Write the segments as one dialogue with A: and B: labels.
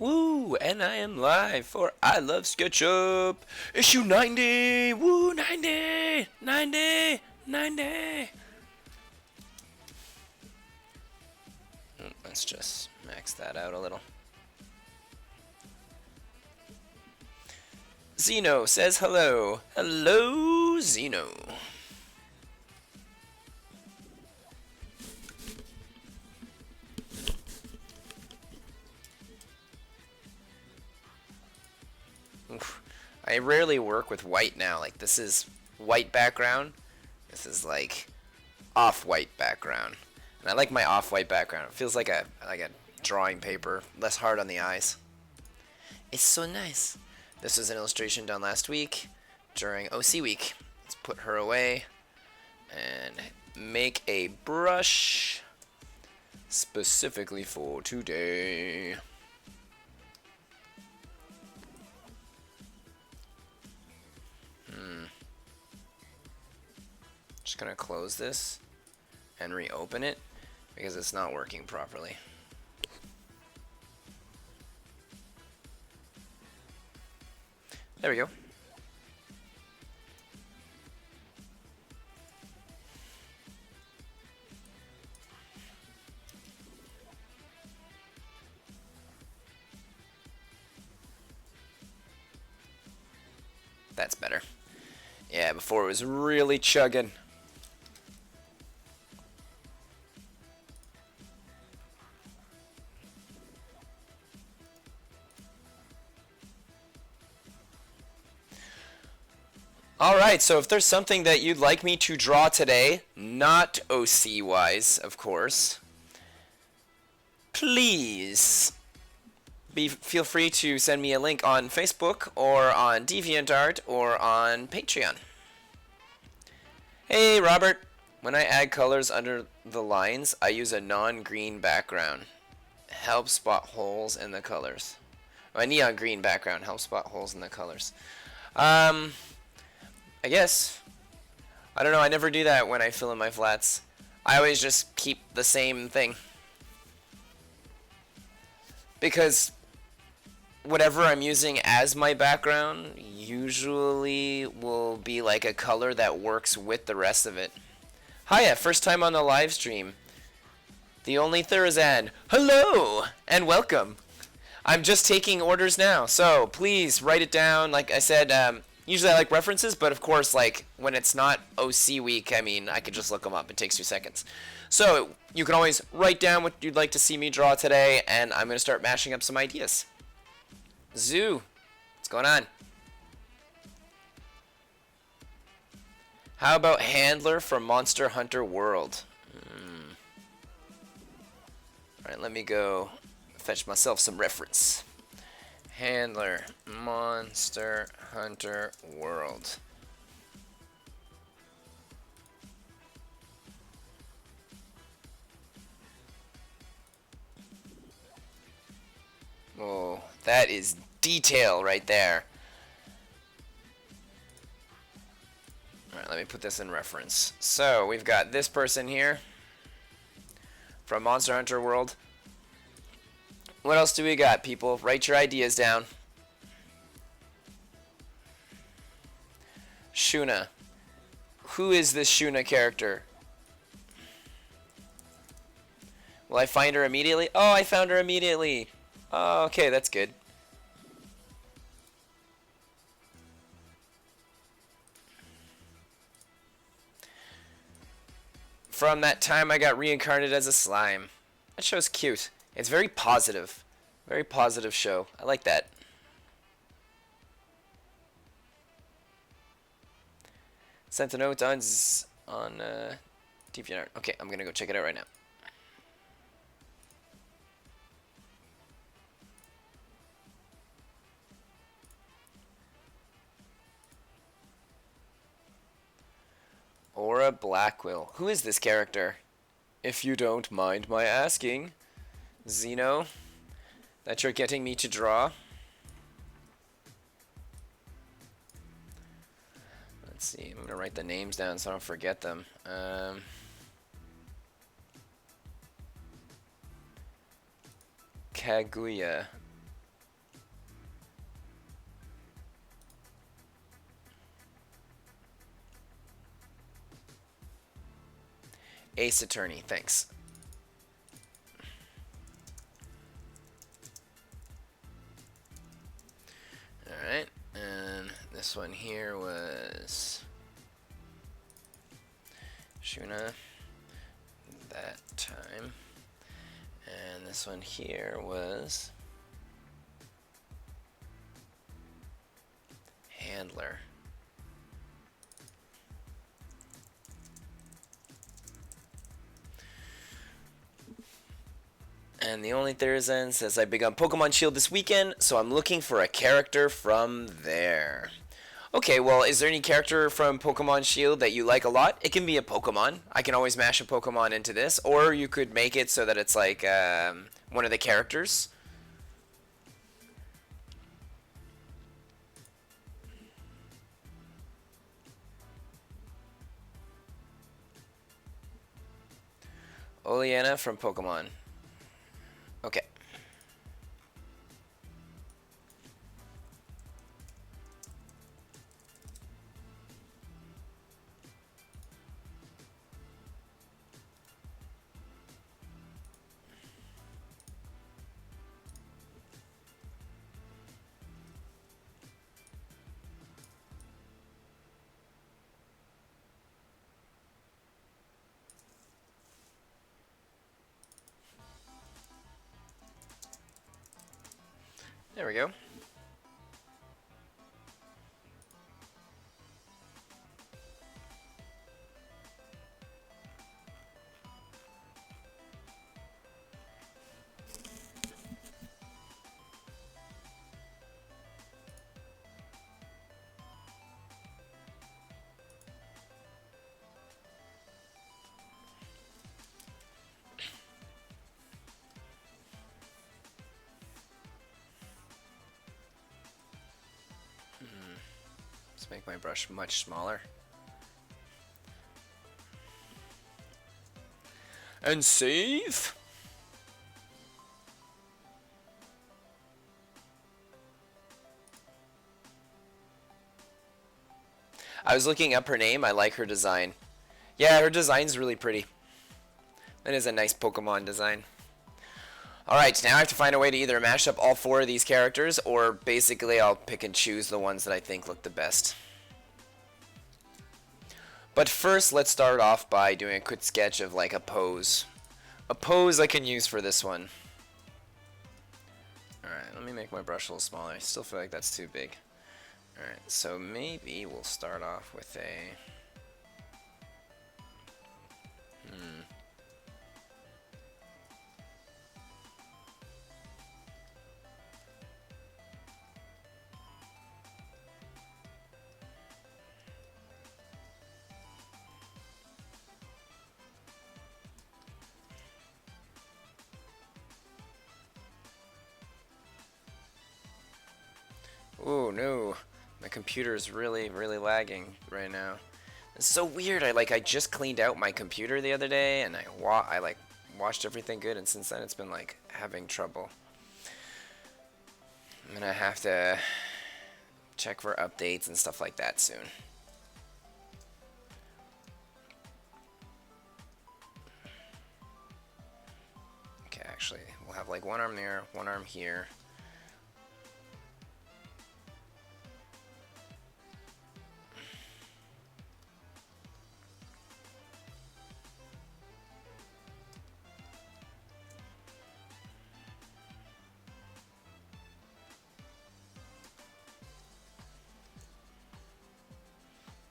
A: Woo! And I am live for I Love Sketchup, issue 90! Woo! 90! 90! 90! Let's just max that out a little. Zeno says hello. Hello, Zeno. Oof. I rarely work with white now. Like, this is white background. This is like off-white background. And I like my off-white background. It feels like a drawing paper, less hard on the eyes. It's so nice. This was an illustration done last week during OC week. Let's put her away and make a brush specifically for today. Just gonna close this and reopen it because it's not working properly. There we go. That's better. Yeah, before it was really chugging. Alright, so if there's something that you'd like me to draw today, not OC-wise, of course, please feel free to send me a link on Facebook or on DeviantArt or on Patreon. Hey, Robert. When I add colors under the lines, I use a non-green background. Helps spot holes in the colors. A neon green background helps spot holes in the colors. I guess. I don't know, I never do that when I fill in my flats. I always just keep the same thing. Because whatever I'm using as my background usually will be like a color that works with the rest of it. Hiya, first time on the live stream. The only Thurzan. Hello and welcome. I'm just taking orders now, so please write it down. Like I said, usually I like references, but of course, like when it's not OC week, I mean, I could just look them up. It takes 2 seconds. So you can always write down what you'd like to see me draw today, and I'm going to start mashing up some ideas. Zoo, what's going on? How about Handler from Monster Hunter World? Alright, let me go fetch myself some reference. Handler, Monster Hunter World. Oh, that is detail right there. Alright, let me put this in reference. So, we've got this person here from Monster Hunter World. What else do we got, people? Write your ideas down. Shuna. Who is this Shuna character? Will I find her immediately? Oh, I found her immediately. Oh, okay, that's good. From that time I got reincarnated as a slime. That show's cute. It's very positive. Very positive show. I like that. Sent a note on DeviantArt. Okay, I'm gonna go check it out right now. Aura Blackwill. Who is this character? If you don't mind my asking. Zeno, that you're getting me to draw. Let's see, I'm gonna write the names down so I don't forget them. Kaguya. Ace Attorney, thanks. Alright, and this one here was Shuna that time. And this one here was Handler. And the only Therizan says, I begun Pokemon Shield this weekend, so I'm looking for a character from there. Okay, well, is there any character from Pokemon Shield that you like a lot? It can be a Pokemon. I can always mash a Pokemon into this, or you could make it so that it's like one of the characters. Oleana from Pokemon. Okay. There we go. Let's make my brush much smaller. And save. I was looking up her name. I like her design. Yeah, her design's really pretty. That is a nice Pokemon design. Alright, now I have to find a way to either mash up all 4 of these characters, or basically I'll pick and choose the ones that I think look the best. But first, let's start off by doing a quick sketch of like a pose. A pose I can use for this one. Alright, let me make my brush a little smaller. I still feel like that's too big. Alright, so maybe we'll start off with a... Oh no, my computer is really lagging right now. It's so weird. I just cleaned out my computer the other day, and I like watched everything good, and since then it's been like having trouble. I'm gonna have to check for updates and stuff like that soon. Okay, actually, we'll have like one arm there, one arm here.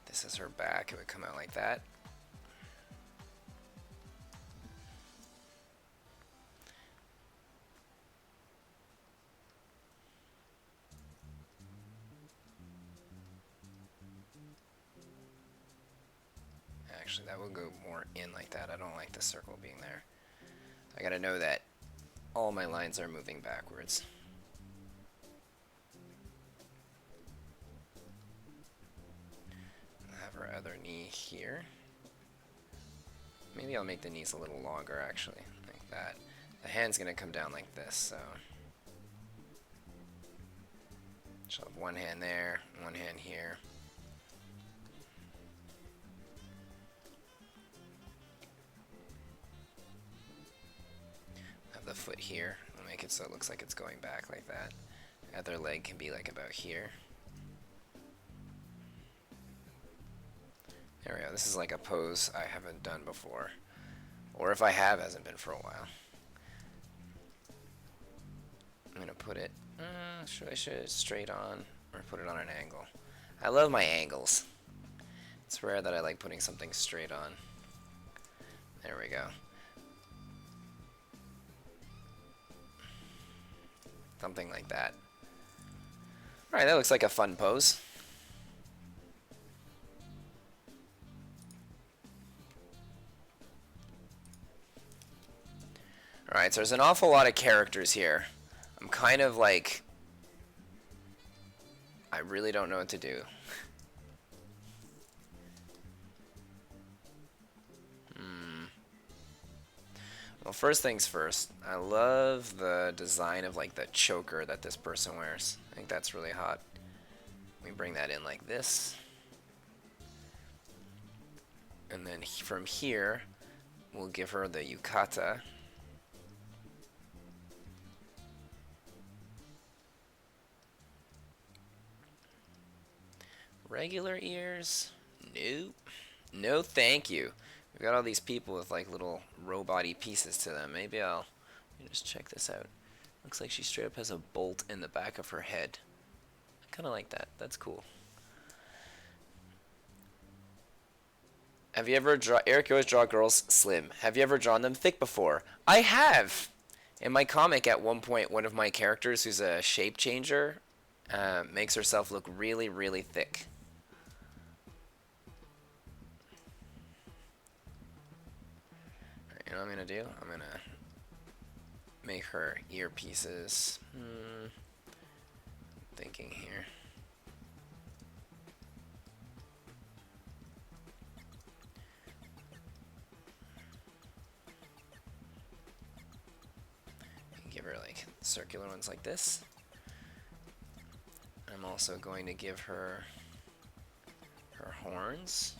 A: This is her back. It would come out like that. Actually, that will go more in like that. I don't like the circle being there. I gotta know that all my lines are moving backwards. I'll have her other knee here. Maybe I'll make the knees a little longer, actually, like that. The hand's gonna come down like this, so... she'll have one hand there, one hand here. foot here. I'll make it so it looks like it's going back like that. Other leg can be like about here. There we go. This is like a pose I haven't done before. Or if I have, hasn't been for a while. I'm gonna put it, should I should it straight on or put it on an angle? I love my angles. It's rare that I like putting something straight on. There we go. Something like that. Alright, that looks like a fun pose. Alright, so there's an awful lot of characters here. I'm kind of like, I really don't know what to do. Well, first things first, I love the design of like the choker that this person wears. I think that's really hot. We bring that in like this. And then from here, we'll give her the yukata. Regular ears? Nope. No thank you. We've got all these people with like little robot-y pieces to them. Maybe let me just check this out. Looks like she straight up has a bolt in the back of her head. I kind of like that. That's cool. Have you ever Eric, you always draw girls slim. Have you ever drawn them thick before? I have! In my comic, at one point, one of my characters, who's a shape changer, makes herself look really, really thick. You know what I'm gonna do? I'm gonna make her earpieces. Thinking here. Give her like circular ones like this. I'm also going to give her her horns.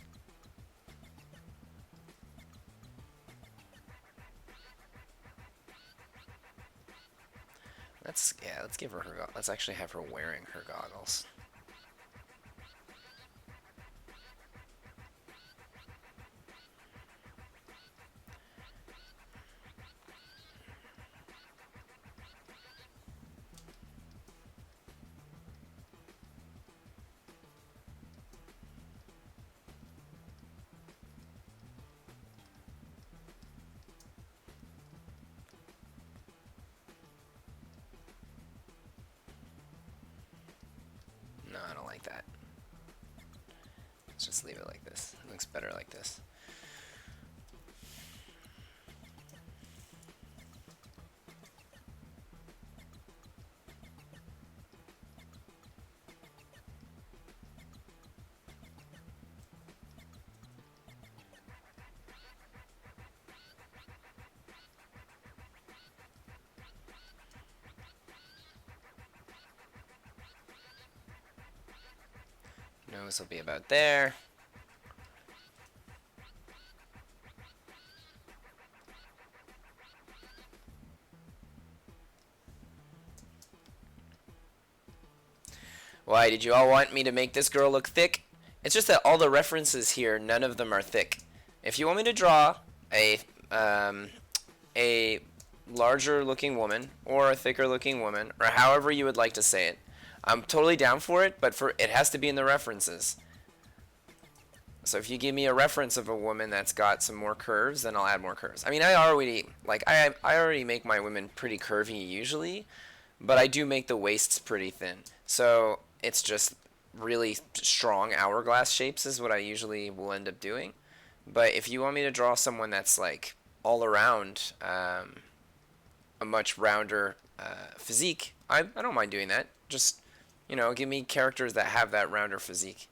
A: Let's give her let's actually have her wearing her goggles. No, I don't like that. Let's just leave it like this. It looks better like this. Nose will be about there. Why, did you all want me to make this girl look thick? It's just that all the references here, none of them are thick. If you want me to draw a larger looking woman or a thicker looking woman, or however you would like to say it, I'm totally down for it, but it has to be in the references. So if you give me a reference of a woman that's got some more curves, then I'll add more curves. I mean, I already make my women pretty curvy usually, but I do make the waists pretty thin. So it's just really strong hourglass shapes is what I usually will end up doing. But if you want me to draw someone that's like all around a much rounder physique, I don't mind doing that. Just, you know, give me characters that have that rounder physique.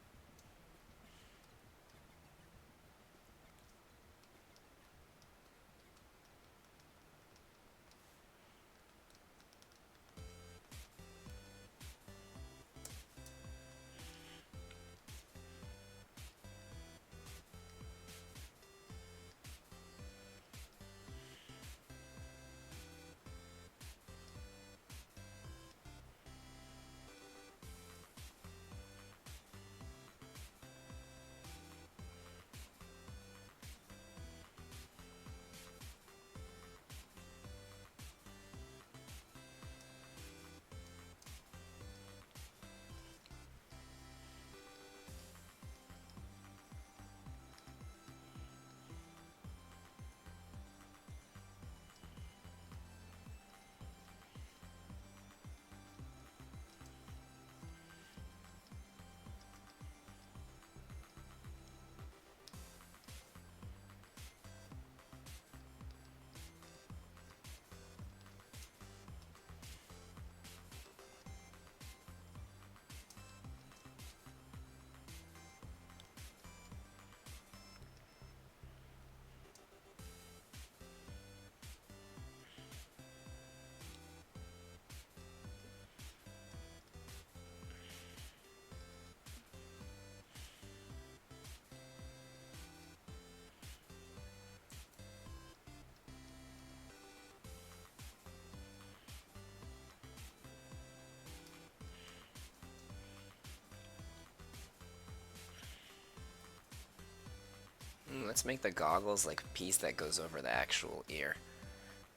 A: let's make the goggles like a piece that goes over the actual ear.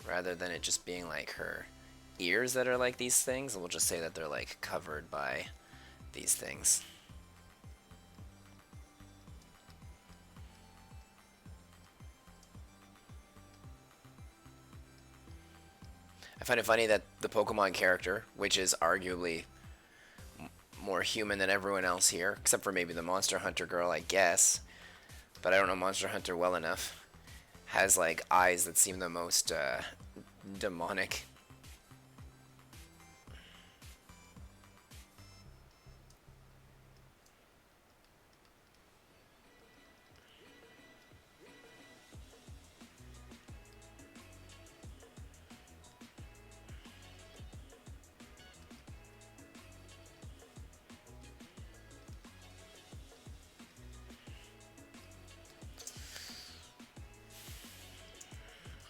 A: Rather than it just being like her ears that are like these things, we'll just say that they're like covered by these things. I find it funny that the Pokemon character, which is arguably more human than everyone else here, except for maybe the Monster Hunter girl, I guess, but I don't know Monster Hunter well enough, has like eyes that seem the most demonic.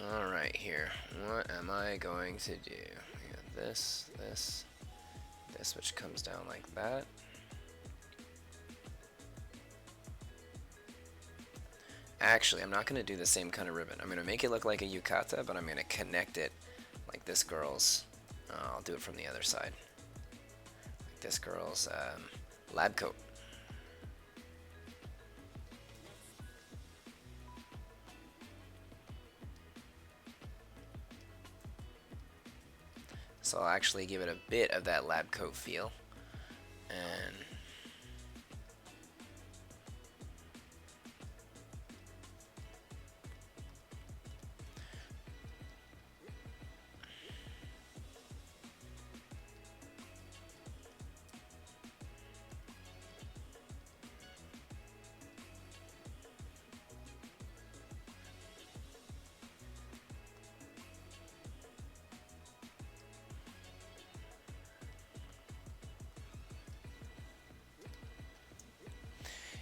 A: Alright, here. What am I going to do? We got this, this, which comes down like that. Actually, I'm not going to do the same kind of ribbon. I'm going to make it look like a yukata, but I'm going to connect it like this girl's. I'll do it from the other side. Like this girl's lab coat. So I'll actually give it a bit of that lab coat feel. And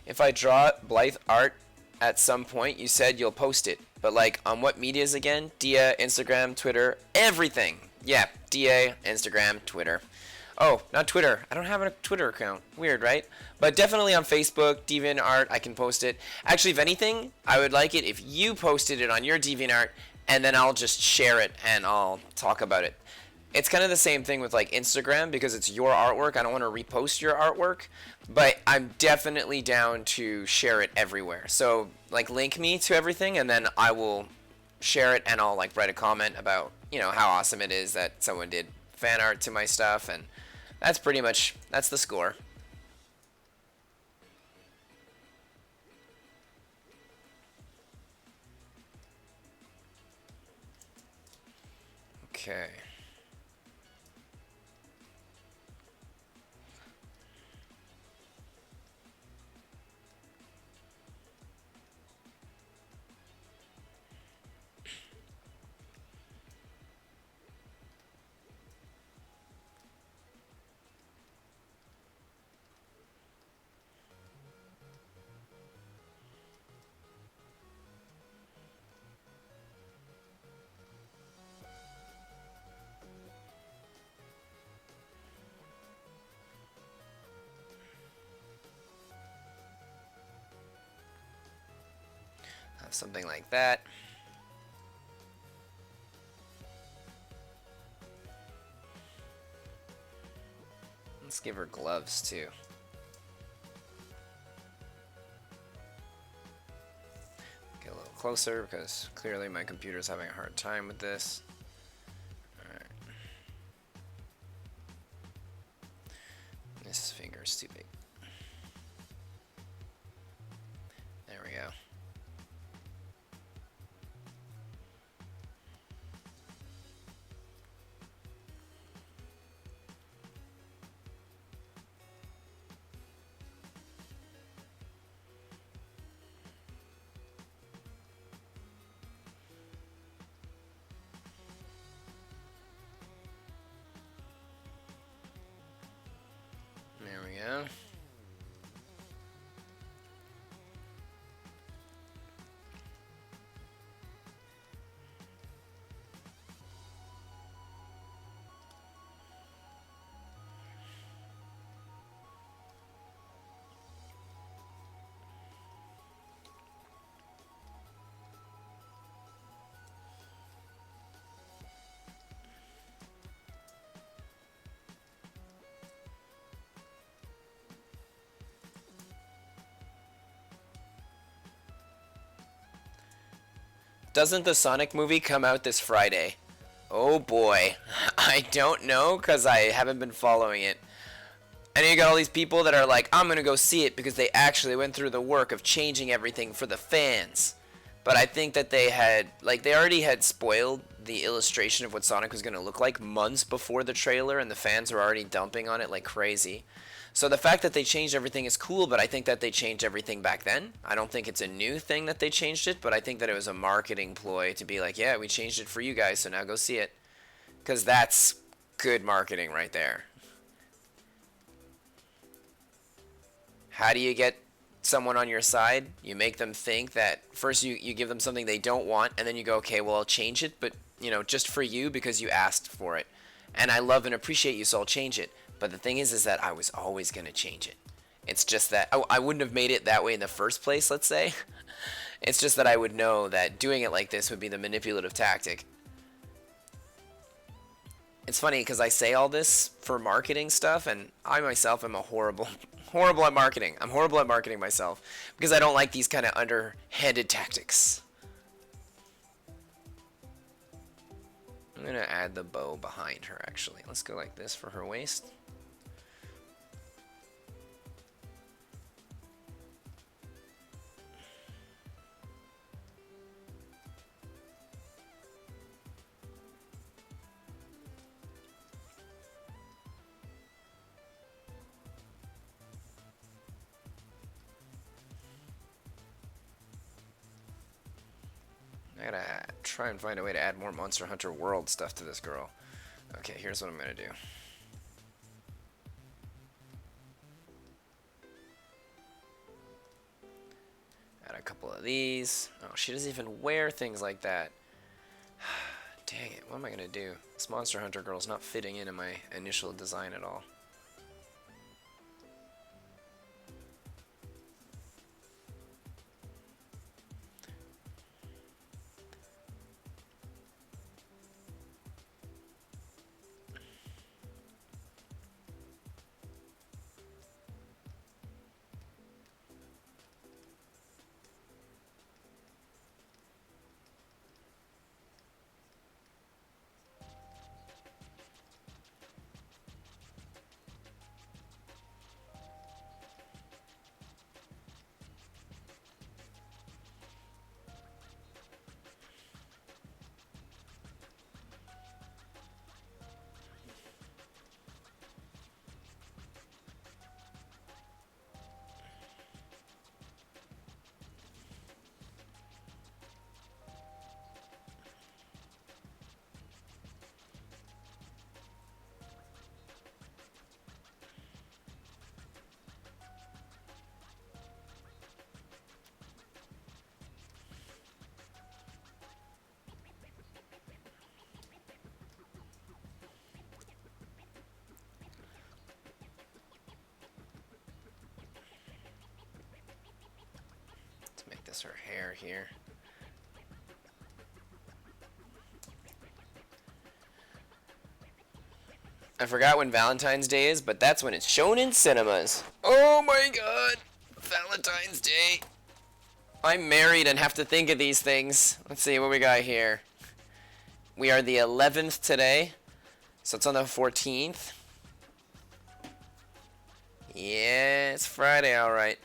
A: if I draw Blythe art at some point, you said you'll post it. But like on what medias again? Dia, Instagram, Twitter, everything. Yeah, DA, Instagram, Twitter. Oh, not Twitter. I don't have a Twitter account. Weird, right? But definitely on Facebook, DeviantArt, I can post it. Actually, if anything, I would like it if you posted it on your DeviantArt, and then I'll just share it and I'll talk about it. It's kind of the same thing with like Instagram because it's your artwork. I don't want to repost your artwork, but I'm definitely down to share it everywhere. So like link me to everything and then I will share it and I'll like write a comment about, how awesome it is that someone did fan art to my stuff, and that's pretty much that's the score. Okay. Something like that. Let's give her gloves too. Get a little closer because clearly my computer's having a hard time with this. Alright. This finger's too big. There we go. There we go. Doesn't the Sonic movie come out this Friday? Oh boy. I don't know because I haven't been following it. And you got all these people that are like, I'm going to go see it because they actually went through the work of changing everything for the fans. But I think that they had, like, they already had spoiled the illustration of what Sonic was going to look like months before the trailer, and the fans were already dumping on it like crazy. So the fact that they changed everything is cool, but I think that they changed everything back then. I don't think it's a new thing that they changed it, but I think that it was a marketing ploy to be like, yeah, we changed it for you guys, so now go see it. Because that's good marketing right there. How do you get someone on your side? You make them think that first you give them something they don't want, and then you go, okay, well, I'll change it, but, you know, just for you because you asked for it. And I love and appreciate you, so I'll change it. But the thing is that I was always going to change it. It's just that I wouldn't have made it that way in the first place, let's say. It's just that I would know that doing it like this would be the manipulative tactic. It's funny because I say all this for marketing stuff, and I myself am a horrible at marketing. I'm horrible at marketing myself because I don't like these kind of underhanded tactics. I'm going to add the bow behind her, actually. Let's go like this for her waist. I gotta try and find a way to add more Monster Hunter World stuff to this girl. Okay, here's what I'm gonna do. Add a couple of these. Oh, she doesn't even wear things like that. Dang it, what am I gonna do? This Monster Hunter girl's not fitting into my initial design at all. Let's make this her hair here. I forgot when Valentine's Day is, but that's when it's shown in cinemas. Oh my god! Valentine's Day! I'm married and have to think of these things. Let's see what we got here. We are the 11th today, so it's on the 14th. Yeah, it's Friday, alright.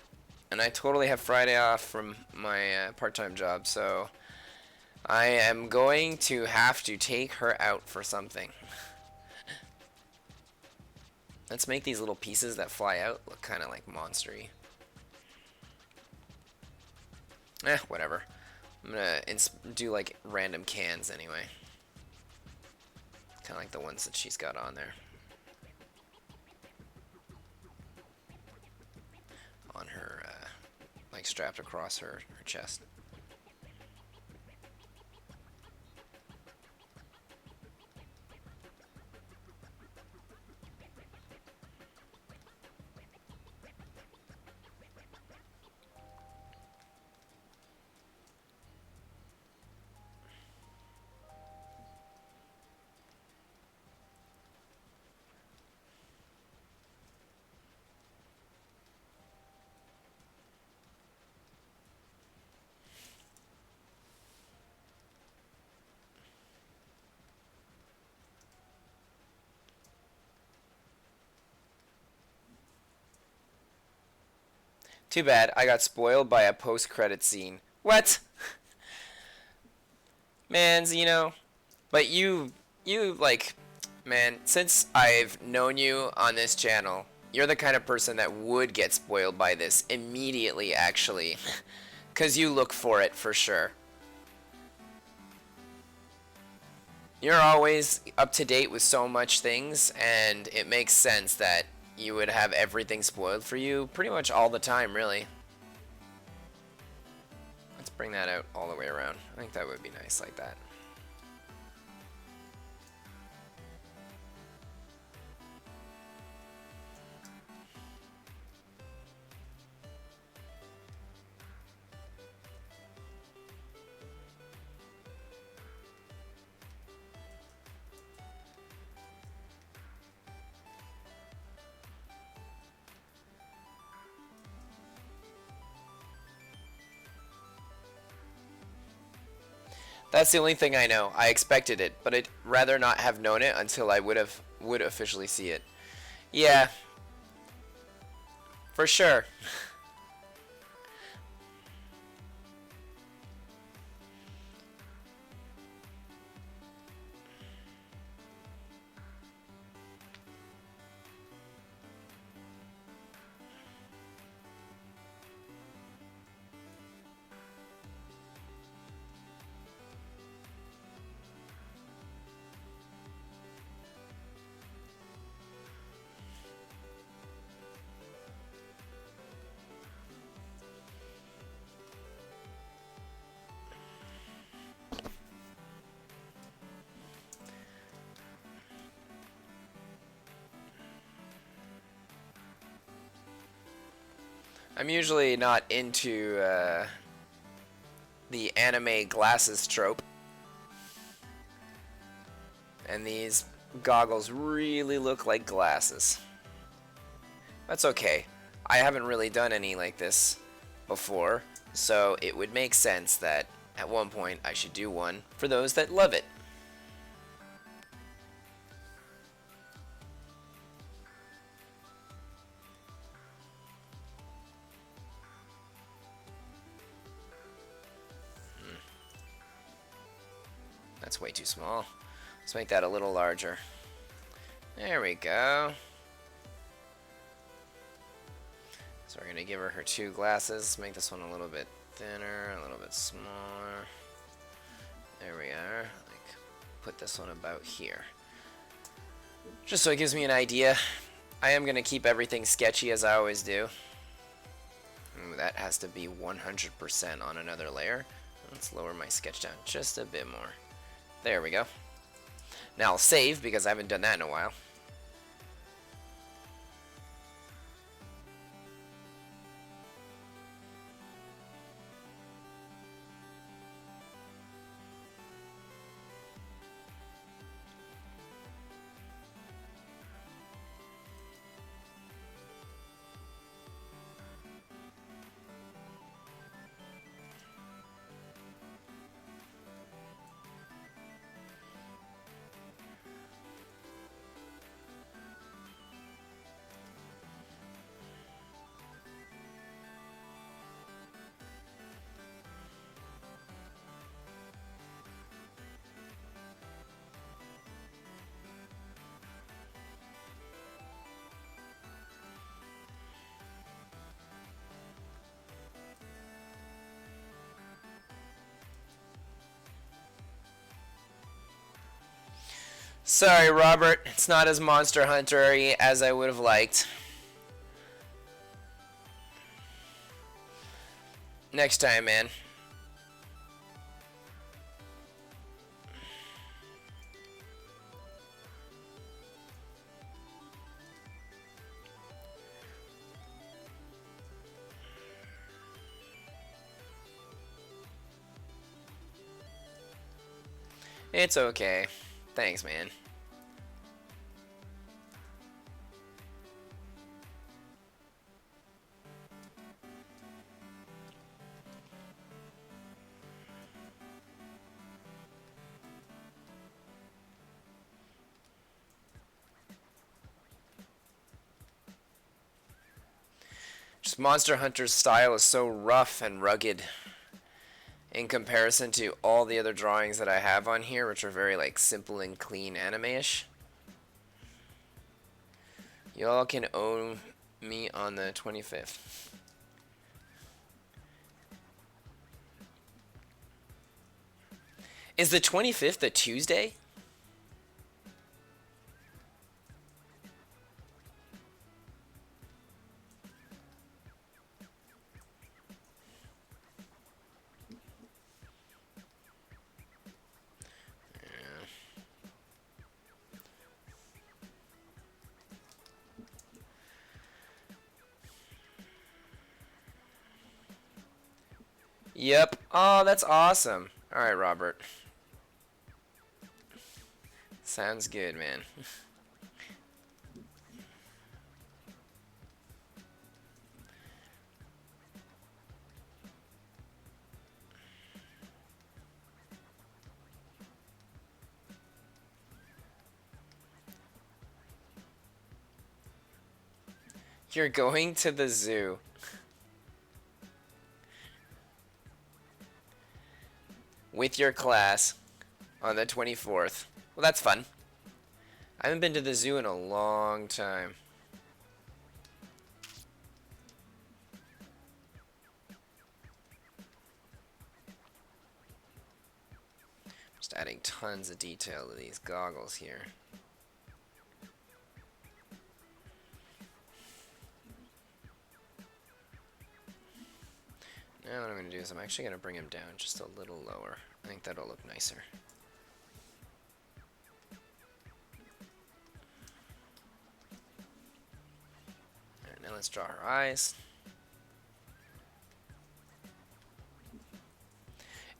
A: And I totally have Friday off from my part-time job, so I am going to have to take her out for something. Let's make these little pieces that fly out look kind of like monster-y. Whatever. I'm gonna do like random cans anyway. Kind of like the ones that she's got on there. On her, like strapped across her chest. Too bad I got spoiled by a post-credit scene. What? Man, but you like, man, since I've known you on this channel, you're the kind of person that would get spoiled by this immediately, actually. Because you look for it for sure. You're always up to date with so much things, and it makes sense that you would have everything spoiled for you pretty much all the time, really. Let's bring that out all the way around. I think that would be nice like that. That's the only thing I know. I expected it, but I'd rather not have known it until I would officially see it. Yeah, for sure. I'm usually not into the anime glasses trope, and these goggles really look like glasses. That's okay. I haven't really done any like this before, so it would make sense that at one point I should do one for those that love it. That's way too small. Let's make that a little larger. There we go. So we're going to give her two glasses. Make this one a little bit thinner, a little bit smaller. There we are. Like, put this one about here. Just so it gives me an idea. I am going to keep everything sketchy as I always do. Ooh, that has to be 100% on another layer. Let's lower my sketch down just a bit more. There we go. Now I'll save because I haven't done that in a while. Sorry, Robert. It's not as Monster Hunter-y as I would have liked. Next time, man. It's okay. Thanks, man. Just Monster Hunter's style is so rough and rugged in comparison to all the other drawings that I have on here, which are very like simple and clean anime-ish. Y'all can own me on the 25th. Is the 25th a Tuesday? Yep. Oh, that's awesome. All right, Robert. Sounds good, man. You're going to the zoo. With your class on the 24th. Well, that's fun. I haven't been to the zoo in a long time. Just adding tons of detail to these goggles here. Now what I'm going to do is I'm actually going to bring him down just a little lower. I think that'll look nicer. Alright, now let's draw her eyes.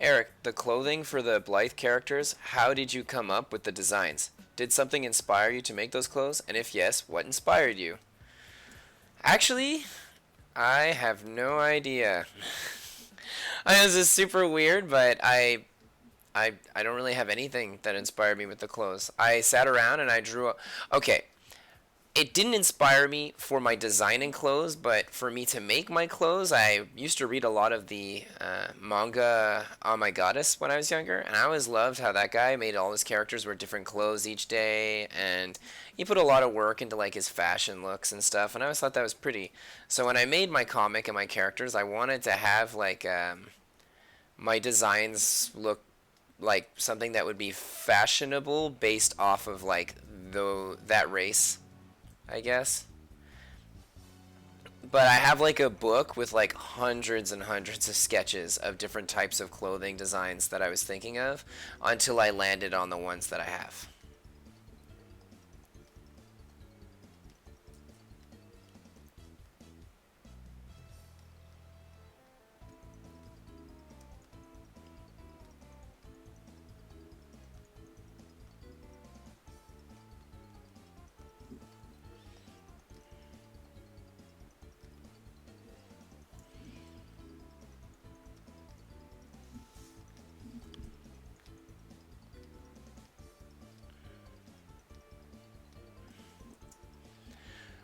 A: Eric, the clothing for the Blythe characters, how did you come up with the designs? Did something inspire you to make those clothes? And if yes, what inspired you? Actually, I have no idea. I know this is super weird, but I don't really have anything that inspired me with the clothes. I sat around and I drew. Okay, it didn't inspire me for my designing clothes, but for me to make my clothes, I used to read a lot of the manga on my goddess when I was younger, and I always loved how that guy made all his characters wear different clothes each day, and he put a lot of work into like his fashion looks and stuff, and I always thought that was pretty. So when I made my comic and my characters, I wanted to have like my designs look like something that would be fashionable based off of like that race, I guess. But I have like a book with like hundreds and hundreds of sketches of different types of clothing designs that I was thinking of until I landed on the ones that I have.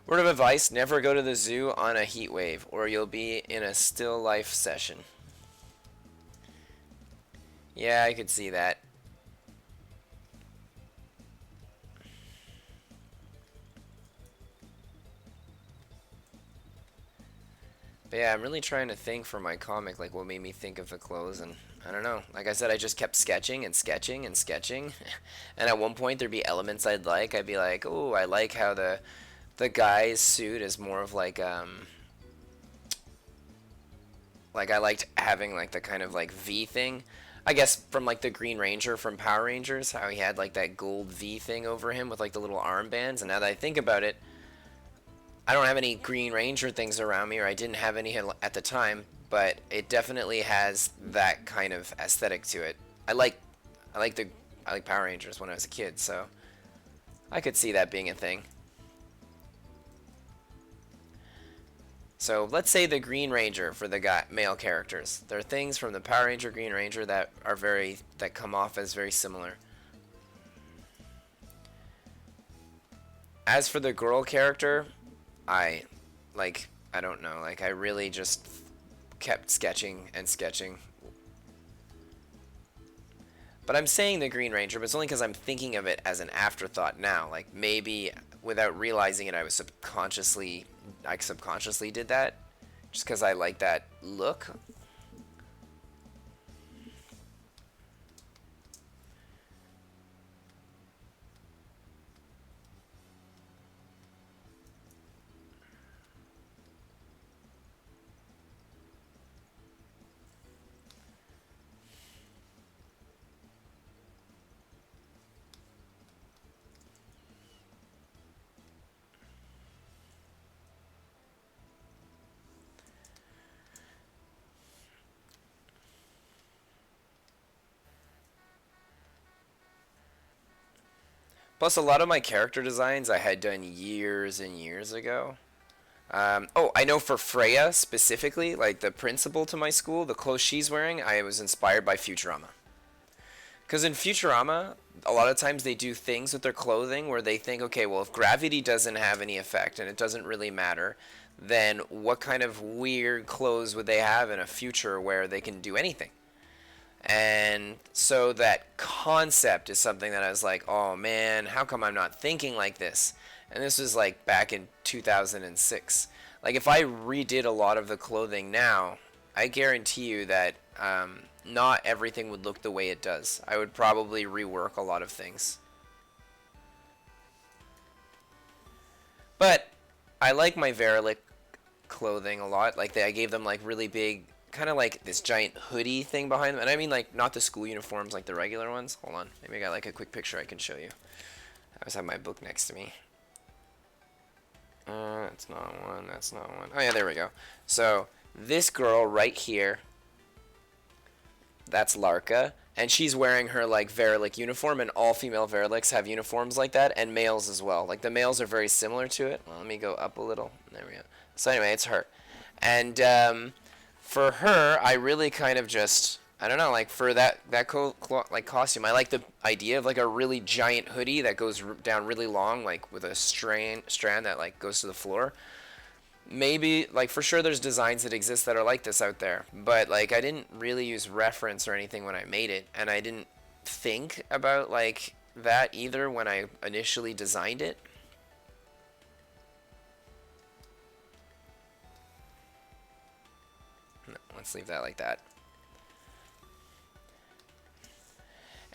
A: Word of advice, never go to the zoo on a heat wave or you'll be in a still life session. Yeah, I could see that. But yeah, I'm really trying to think for my comic, like what made me think of the clothes, and I don't know. Like I said, I just kept sketching and sketching and sketching, and at one point there'd be elements I'd like. I'd be like, oh, I like how the guy's suit is more of like I liked having like the kind of like V thing. I guess from like the Green Ranger from Power Rangers, how he had like that gold V thing over him with like the little armbands. And now that I think about it, I don't have any Green Ranger things around me, or I didn't have any at the time, but it definitely has that kind of aesthetic to it. I like, I like the, I like Power Rangers when I was a kid, so I could see that being a thing. So let's say the Green Ranger for the male characters. There are things from the Power Ranger Green Ranger that are that come off as very similar. As for the girl character, I like I don't know. Like, I really just kept sketching and sketching. But I'm saying the Green Ranger, but it's only because I'm thinking of it as an afterthought now. Like, maybe without realizing it, I subconsciously did that. Just because I like that look. Plus, a lot of my character designs I had done years and years ago. Oh, I know for Freya specifically, like the principal to my school, the clothes she's wearing, I was inspired by Futurama. Because in Futurama, a lot of times they do things with their clothing where they think, okay, well, if gravity doesn't have any effect and it doesn't really matter, then what kind of weird clothes would they have in a future where they can do anything? And so that concept is something that I was like, oh man, how come I'm not thinking like this? And this was like back in 2006. Like if I redid a lot of the clothing now, I guarantee you that not everything would look the way it does. I would probably rework a lot of things. But I like my Verilic clothing a lot. Like I gave them like really big, kind of like this giant hoodie thing behind them. And I mean like not the school uniforms like the regular ones. Hold on, maybe I got like a quick picture I can show you. I always have my book next to me. That's not one. That's not one. Oh yeah, there we go. So this girl right here, that's Larka, and she's wearing her like Verilic uniform, and all female Verilics have uniforms like that, and males as well. Like the males are very similar to it. Well, let me go up a little. There we go. So anyway, it's her, and for her, I really kind of just I don't know, like for that like costume, I like the idea of like a really giant hoodie that goes down really long, like with a strand that like goes to the floor. Maybe like for sure there's designs that exist that are like this out there, but like I didn't really use reference or anything when I made it, and I didn't think about like that either when I initially designed it. No, let's leave that like that.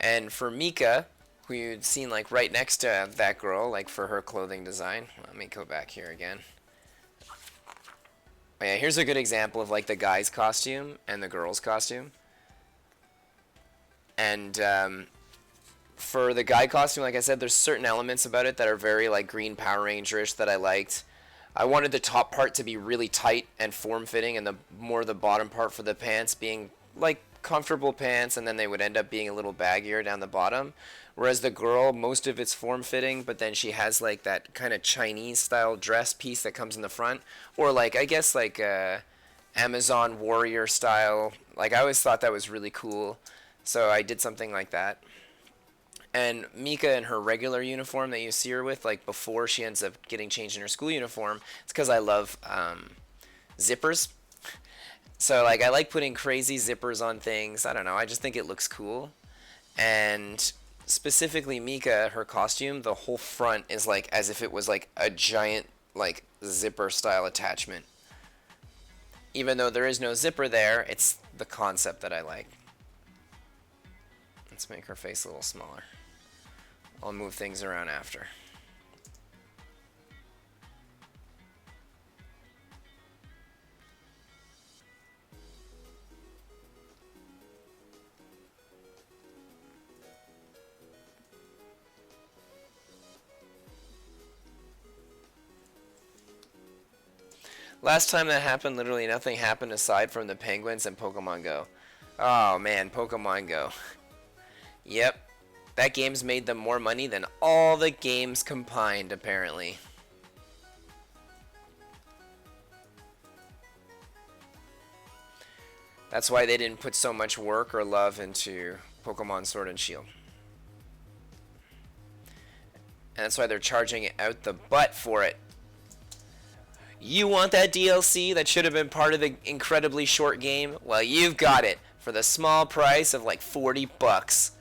A: And for Mika, who you'd seen like right next to that girl, like for her clothing design. Let me go back here again. Oh yeah, here's a good example of like the guy's costume and the girl's costume. And for the guy costume, like I said, there's certain elements about it that are very like Green Power Ranger-ish that I liked. I wanted the top part to be really tight and form-fitting, and the bottom part for the pants being like comfortable pants, and then they would end up being a little baggier down the bottom. Whereas the girl, most of it's form-fitting, but then she has like that kind of Chinese-style dress piece that comes in the front, or like I guess like Amazon warrior style. Like I always thought that was really cool, so I did something like that. And Mika in her regular uniform that you see her with, like before she ends up getting changed in her school uniform, it's because I love zippers. So like I like putting crazy zippers on things. I don't know. I just think it looks cool. And specifically Mika, her costume, the whole front is like as if it was like a giant like zipper style attachment. Even though there is no zipper there, it's the concept that I like. Let's make her face a little smaller. I'll move things around after. Last time that happened, literally nothing happened aside from the penguins and Pokemon Go. Oh man, Pokemon Go. Yep. That game's made them more money than all the games combined, apparently. That's why they didn't put so much work or love into Pokemon Sword and Shield. And that's why they're charging it out the butt for it. You want that DLC that should have been part of the incredibly short game? Well, you've got it for the small price of like 40 bucks.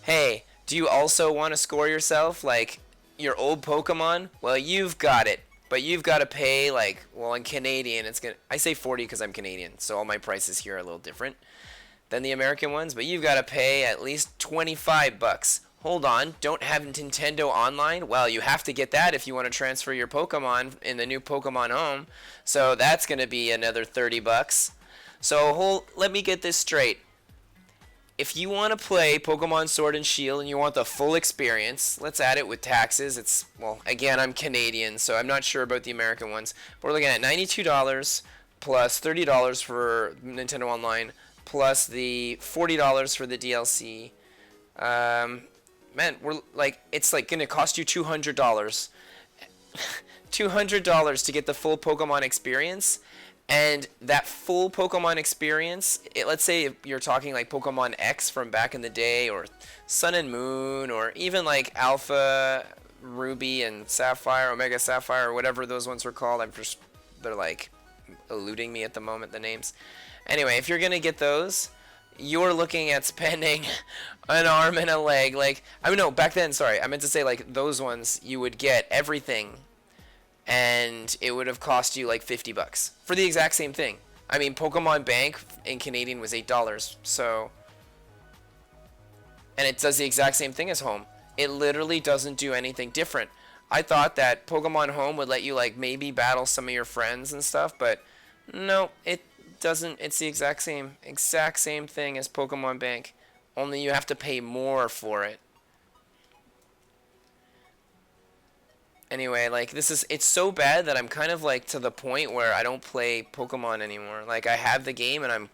A: Hey, do you also want to score yourself like your old Pokemon? Well, you've got it. But you've got to pay like, well, in Canadian, it's gonna. I say 40 because I'm Canadian, so all my prices here are a little different than the American ones. But you've got to pay at least 25 bucks. Hold on, don't have Nintendo Online? Well, you have to get that if you want to transfer your Pokemon in the new Pokemon Home. So that's gonna be another 30 bucks. So let me get this straight. If you want to play Pokemon Sword and Shield and you want the full experience, let's add it with taxes. It's, well, again, I'm Canadian, so I'm not sure about the American ones. But we're looking at $92 plus $30 for Nintendo Online plus the $40 for the DLC. Man, we're like, it's like going to cost you $200. $200 to get the full Pokemon experience. And that full Pokemon experience, let's say if you're talking like Pokemon X from back in the day, or Sun and Moon, or even like Alpha, Ruby, and Sapphire, Omega Sapphire, or whatever those ones were called. They're like eluding me at the moment, the names. Anyway, if you're going to get those, you're looking at spending an arm and a leg. Like, I mean, no, back then, sorry, I meant to say like those ones, you would get everything and it would have cost you like 50 bucks for the exact same thing. I mean, Pokemon Bank in Canadian was $8, so, and it does the exact same thing as Home. It literally doesn't do anything different. I thought that Pokemon Home would let you like maybe battle some of your friends and stuff, but no, it doesn't. It's the exact same thing as Pokemon Bank, only you have to pay more for it. Anyway, like it's so bad that I'm kind of like to the point where I don't play Pokemon anymore. Like I have the game and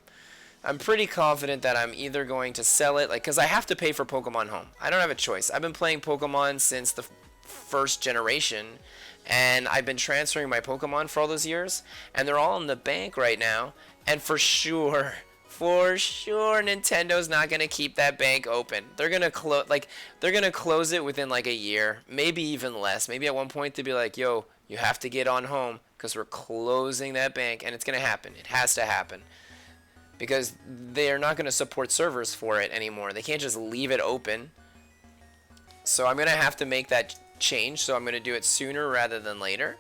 A: I'm pretty confident that I'm either going to sell it, like, cuz I have to pay for Pokemon Home. I don't have a choice. I've been playing Pokemon since the first generation, and I've been transferring my Pokemon for all those years, and they're all in the bank right now, and for sure Nintendo's not gonna keep that bank open. They're gonna close it within like a year, maybe even less. Maybe at one point they'll be like, "Yo, you have to get on Home because we're closing that bank," and it's gonna happen. It has to happen because they're not gonna support servers for it anymore. They can't just leave it open. So I'm gonna have to make that change. So I'm gonna do it sooner rather than later.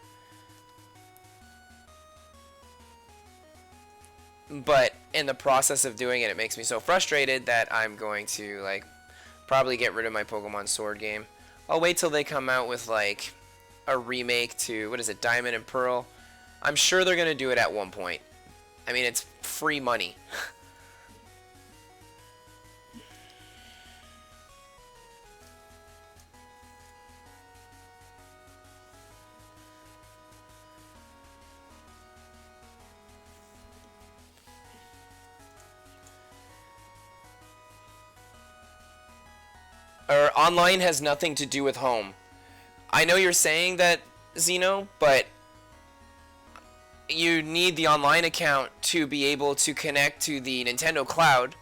A: But in the process of doing it, it makes me so frustrated that I'm going to like probably get rid of my Pokemon Sword game. I'll wait till they come out with like a remake to, what is it, Diamond and Pearl. I'm sure they're gonna do it at one point. I mean, it's free money. Or online has nothing to do with Home. I know you're saying that, Xeno, but you need the online account to be able to connect to the Nintendo Cloud.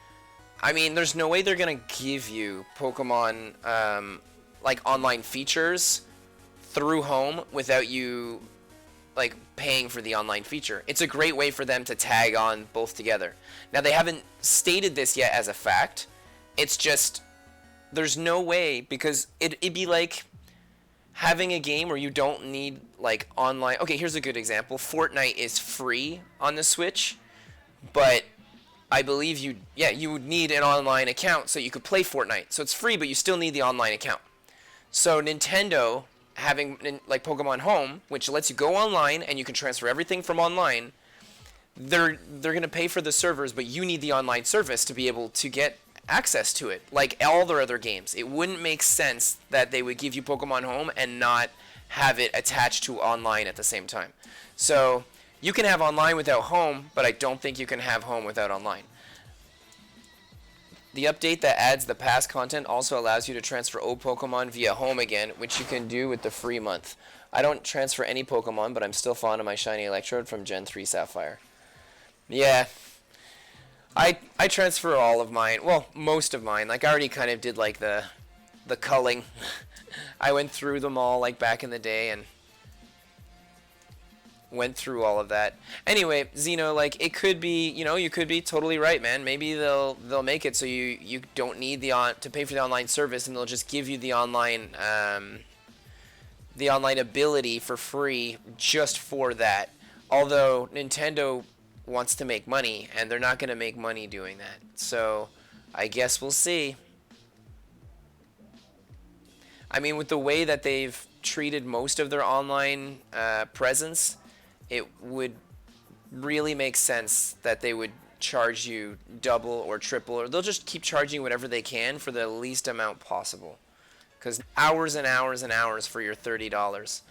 A: I mean, there's no way they're gonna give you Pokemon like online features through Home without you like paying for the online feature. It's a great way for them to tag on both together. Now, they haven't stated this yet as a fact. It's just, there's no way, because it'd be like having a game where you don't need like online. Okay, here's a good example. Fortnite is free on the Switch, but I believe you would need an online account so you could play Fortnite. So it's free, but you still need the online account. So Nintendo having like Pokemon Home, which lets you go online and you can transfer everything from online, they're going to pay for the servers, but you need the online service to be able to get access to it, like all their other games. It wouldn't make sense that they would give you Pokemon Home and not have it attached to online at the same time. So you can have online without Home, but I don't think you can have Home without online. The update that adds the past content also allows you to transfer old Pokemon via Home again, which you can do with the free month. I don't transfer any Pokemon, but I'm still fond of my shiny Electrode from Gen 3 Sapphire. Yeah, I transfer all of mine. Well, most of mine. Like, I already kind of did like the culling. I went through them all like back in the day, and went through all of that. Anyway, Zeno, like it could be, you could be totally right, man. Maybe they'll make it so you don't need to pay for the online service, and they'll just give you the online ability for free just for that. Although Nintendo wants to make money, and they're not going to make money doing that. So I guess we'll see. I mean, with the way that they've treated most of their online presence, it would really make sense that they would charge you double or triple, or they'll just keep charging whatever they can for the least amount possible. Because hours and hours and hours for your $30.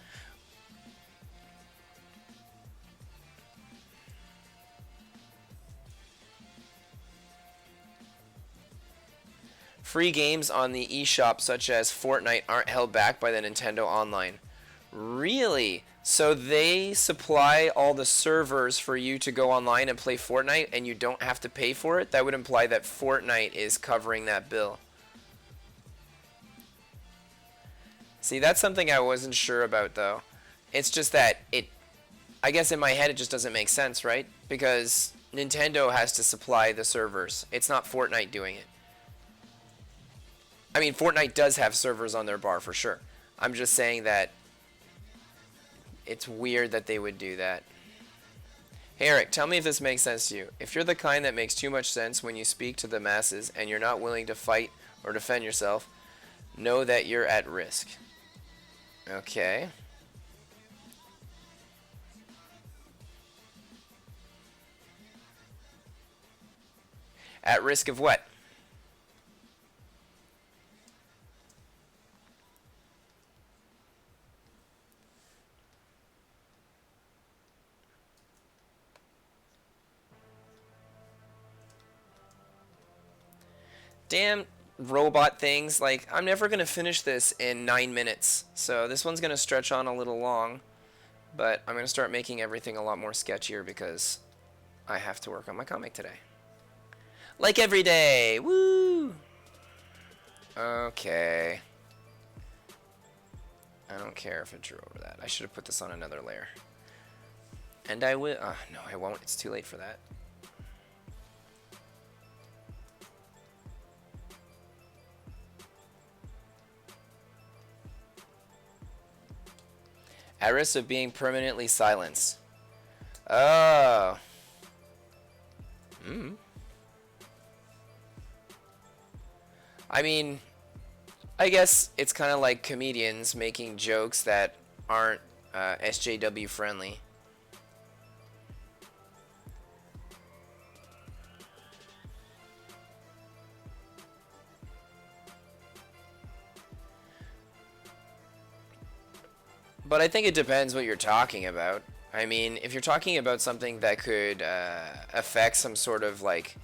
A: Free games on the eShop, such as Fortnite, aren't held back by the Nintendo Online. Really? So they supply all the servers for you to go online and play Fortnite, and you don't have to pay for it? That would imply that Fortnite is covering that bill. See, that's something I wasn't sure about, though. It's just that I guess in my head it just doesn't make sense, right? Because Nintendo has to supply the servers. It's not Fortnite doing it. I mean, Fortnite does have servers on their bar for sure. I'm just saying that it's weird that they would do that. Hey Eric, tell me if this makes sense to you. If you're the kind that makes too much sense when you speak to the masses and you're not willing to fight or defend yourself, know that you're at risk. Okay. At risk of what? Damn robot things. Like, I'm never going to finish this in 9 minutes. So this one's going to stretch on a little long. But I'm going to start making everything a lot more sketchier because I have to work on my comic today. Like every day. Woo! Okay. I don't care if it drew over that. I should have put this on another layer. And I will. No, I won't. It's too late for that. At risk of being permanently silenced. Oh. I mean, I guess it's kind of like comedians making jokes that aren't SJW friendly. But I think it depends what you're talking about. I mean, if you're talking about something that could affect some sort of like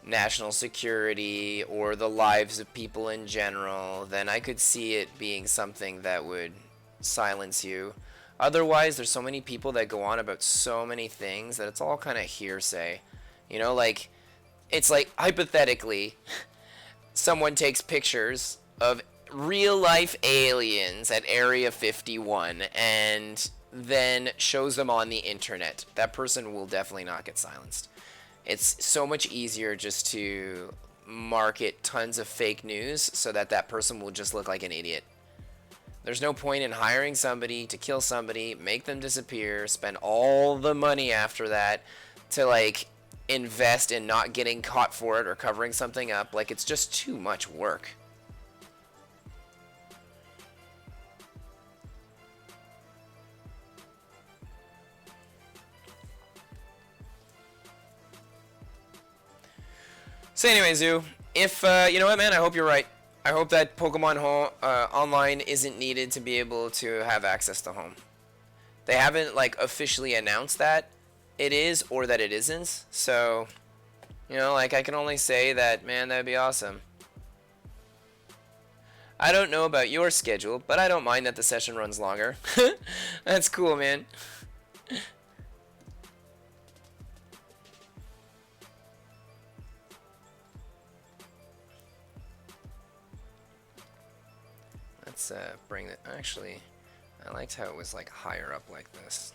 A: national security or the lives of people in general, then I could see it being something that would silence you. Otherwise, there's so many people that go on about so many things that it's all kind of hearsay. Like, it's like, hypothetically, someone takes pictures of real life aliens at Area 51 and then shows them on the internet. That person will definitely not get silenced. It's so much easier just to market tons of fake news so that that person will just look like an idiot. There's no point in hiring somebody to kill somebody, make them disappear, spend all the money after that to like invest in not getting caught for it or covering something up. Like, it's just too much work. So anyway, Zoo, if, you know what, man, I hope you're right. I hope that Pokemon Online isn't needed to be able to have access to home. They haven't, like, officially announced that it is or that it isn't. So, like, I can only say that, man, that'd be awesome. I don't know about your schedule, but I don't mind that the session runs longer. That's cool, man. Let's bring it. Actually, I liked how it was like higher up like this.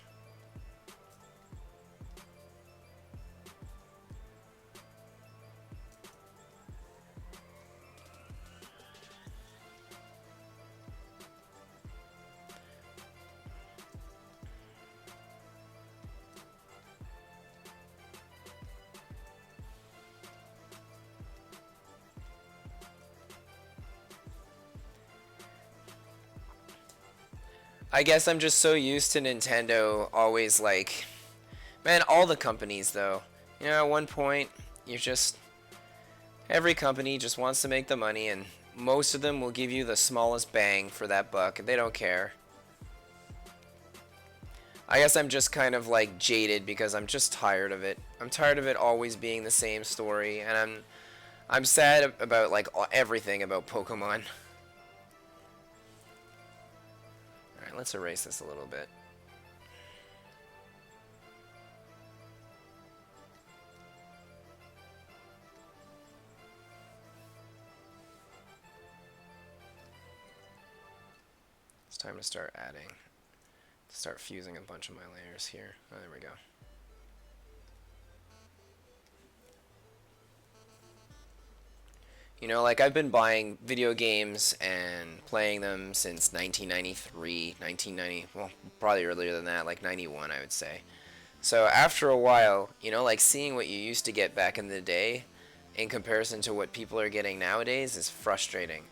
A: I guess I'm just so used to Nintendo always like, man, all the companies though. You know, at one point, you're just, every company just wants to make the money, and most of them will give you the smallest bang for that buck. They don't care. I guess I'm just kind of like jaded because I'm just tired of it. I'm tired of it always being the same story, and I'm sad about like everything about Pokemon. All right, let's erase this a little bit. It's time to start adding, start fusing a bunch of my layers here. Oh, there we go. You know, like I've been buying video games and playing them since 1993, 1990, well, probably earlier than that, like 91, I would say. So after a while, you know, like seeing what you used to get back in the day in comparison to what people are getting nowadays is frustrating.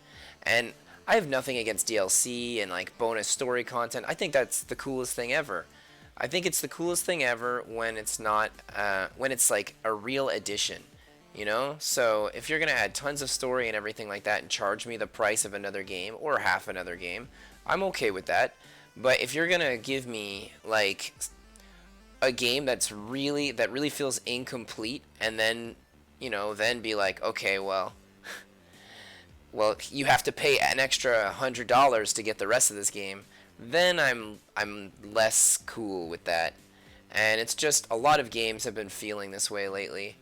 A: And I have nothing against DLC and like bonus story content. I think that's the coolest thing ever. I think it's the coolest thing ever when it's not, when it's like a real addition, you know? So if you're gonna add tons of story and everything like that and charge me the price of another game or half another game, I'm okay with that. But if you're gonna give me like a game that really feels incomplete, and then, you know, then be like, okay, well, you have to pay an extra $100 to get the rest of this game, then I'm less cool with that. And it's just a lot of games have been feeling this way lately.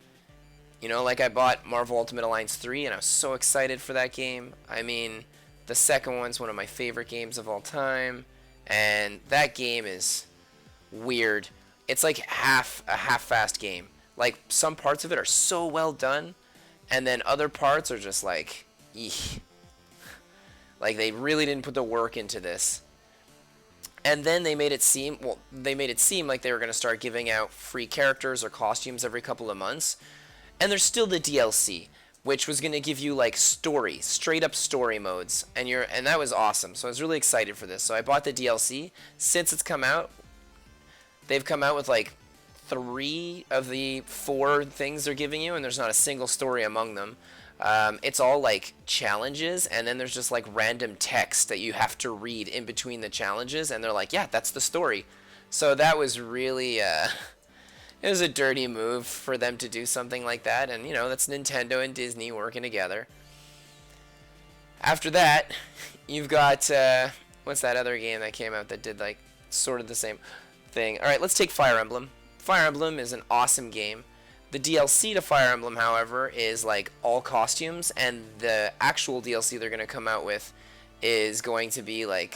A: You know, like I bought Marvel Ultimate Alliance 3 and I was so excited for that game. I mean, the second one's one of my favorite games of all time, and that game is weird. It's like a half-fast game. Like some parts of it are so well done, and then other parts are just like, eeh. Like they really didn't put the work into this. And then they made it seem, well, they made it seem like they were going to start giving out free characters or costumes every couple of months. And there's still the DLC, which was going to give you like story, straight up story modes, and that was awesome. So I was really excited for this. So I bought the DLC. Since it's come out, they've come out with like 3 of the 4 things they're giving you, and there's not a single story among them. It's all like challenges, and then there's just like random text that you have to read in between the challenges, and they're like, yeah, that's the story. So that was really, it was a dirty move for them to do something like that, and you know, that's Nintendo and Disney working together. After that, you've got, what's that other game that came out that did like sort of the same thing? Alright, let's take Fire Emblem. Fire Emblem is an awesome game. The DLC to Fire Emblem, however, is like all costumes, and the actual DLC they're going to come out with is going to be like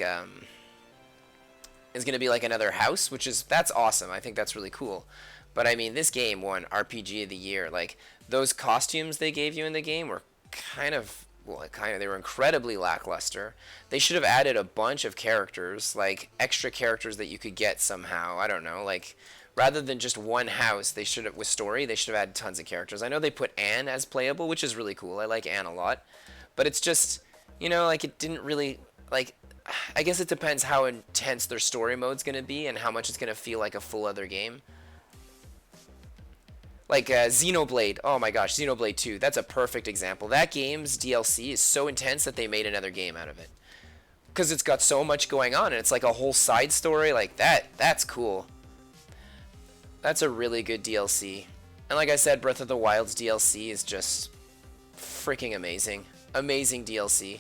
A: another house, that's awesome. I think that's really cool. But I mean, this game won RPG of the Year. Like those costumes they gave you in the game were they were incredibly lackluster. They should have added a bunch of characters, like extra characters that you could get somehow. I don't know, like rather than just one house, they should have, with story, they should have added tons of characters. I know they put Anne as playable, which is really cool. I like Anne a lot. But it's just, you know, like it didn't really, like, I guess it depends how intense their story mode's going to be and how much it's going to feel like a full other game. Like Xenoblade, oh my gosh, Xenoblade 2, that's a perfect example. That game's DLC is so intense that they made another game out of it. Because it's got so much going on, and it's like a whole side story, like that's cool. That's a really good DLC. And like I said, Breath of the Wild's DLC is just freaking amazing. Amazing DLC.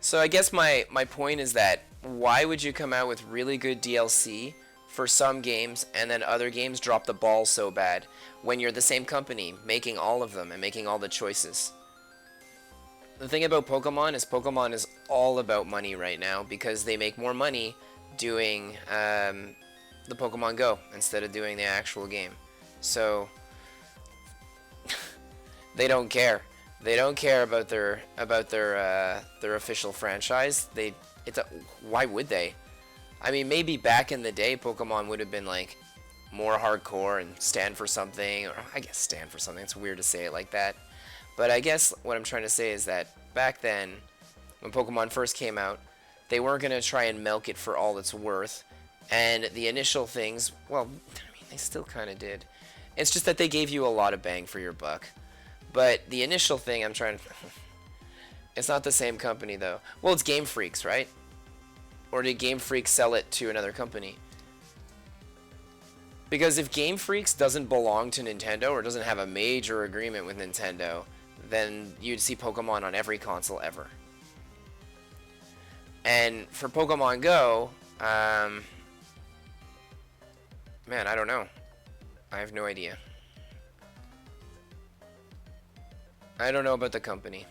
A: So I guess my point is that why would you come out with really good DLC for some games and then other games drop the ball so bad when you're the same company making all of them and making all the choices? The thing about Pokemon is all about money right now because they make more money doing the Pokemon Go instead of doing the actual game. So They don't care. They don't care about their official franchise. Why would they? I mean, maybe back in the day, Pokemon would have been like more hardcore and stand for something, or I guess stand for something. It's weird to say it like that, but I guess what I'm trying to say is that back then, when Pokemon first came out, they weren't gonna try and milk it for all it's worth, and the initial things, well, I mean, they still kind of did. It's just that they gave you a lot of bang for your buck. But the initial thing I'm trying to. It's not the same company, though. Well, it's Game Freaks, right? Or did Game Freaks sell it to another company? Because if Game Freaks doesn't belong to Nintendo or doesn't have a major agreement with Nintendo, then you'd see Pokemon on every console ever. And for Pokemon Go, man, I don't know. I have no idea. I don't know about the company.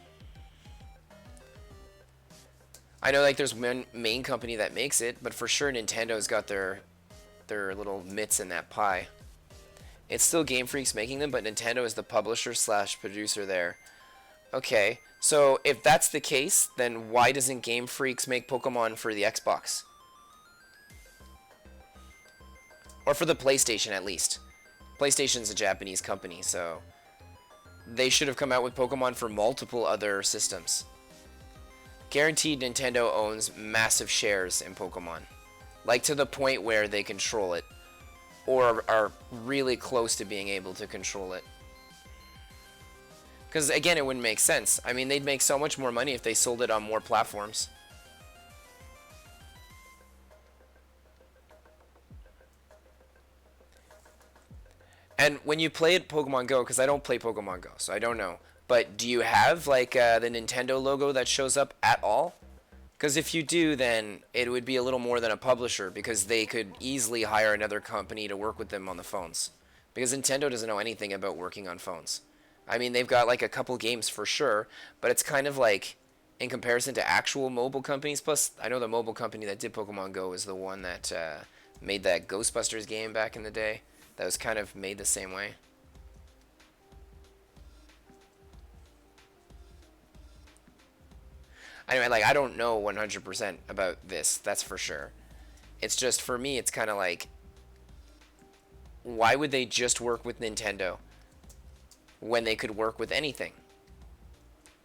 A: I know like there's one main company that makes it, but for sure Nintendo's got their little mitts in that pie. It's still Game Freak's making them, but Nintendo is the publisher slash producer there. Okay, so if that's the case, then why doesn't Game Freaks make Pokemon for the Xbox? Or for the PlayStation at least. PlayStation's a Japanese company, so they should have come out with Pokemon for multiple other systems. Guaranteed Nintendo owns massive shares in Pokemon. Like to the point where they control it. Or are really close to being able to control it. Because again, it wouldn't make sense. I mean, they'd make so much more money if they sold it on more platforms. And when you play it Pokemon Go, because I don't play Pokemon Go, so I don't know. But do you have like the Nintendo logo that shows up at all? Because if you do, then it would be a little more than a publisher, because they could easily hire another company to work with them on the phones. Because Nintendo doesn't know anything about working on phones. I mean, they've got like a couple games for sure, but it's kind of like in comparison to actual mobile companies. Plus, I know the mobile company that did Pokemon Go is the one that made that Ghostbusters game back in the day. That was kind of made the same way. Anyway, like I don't know 100% about this. That's for sure. It's just for me, it's kind of like, why would they just work with Nintendo when they could work with anything?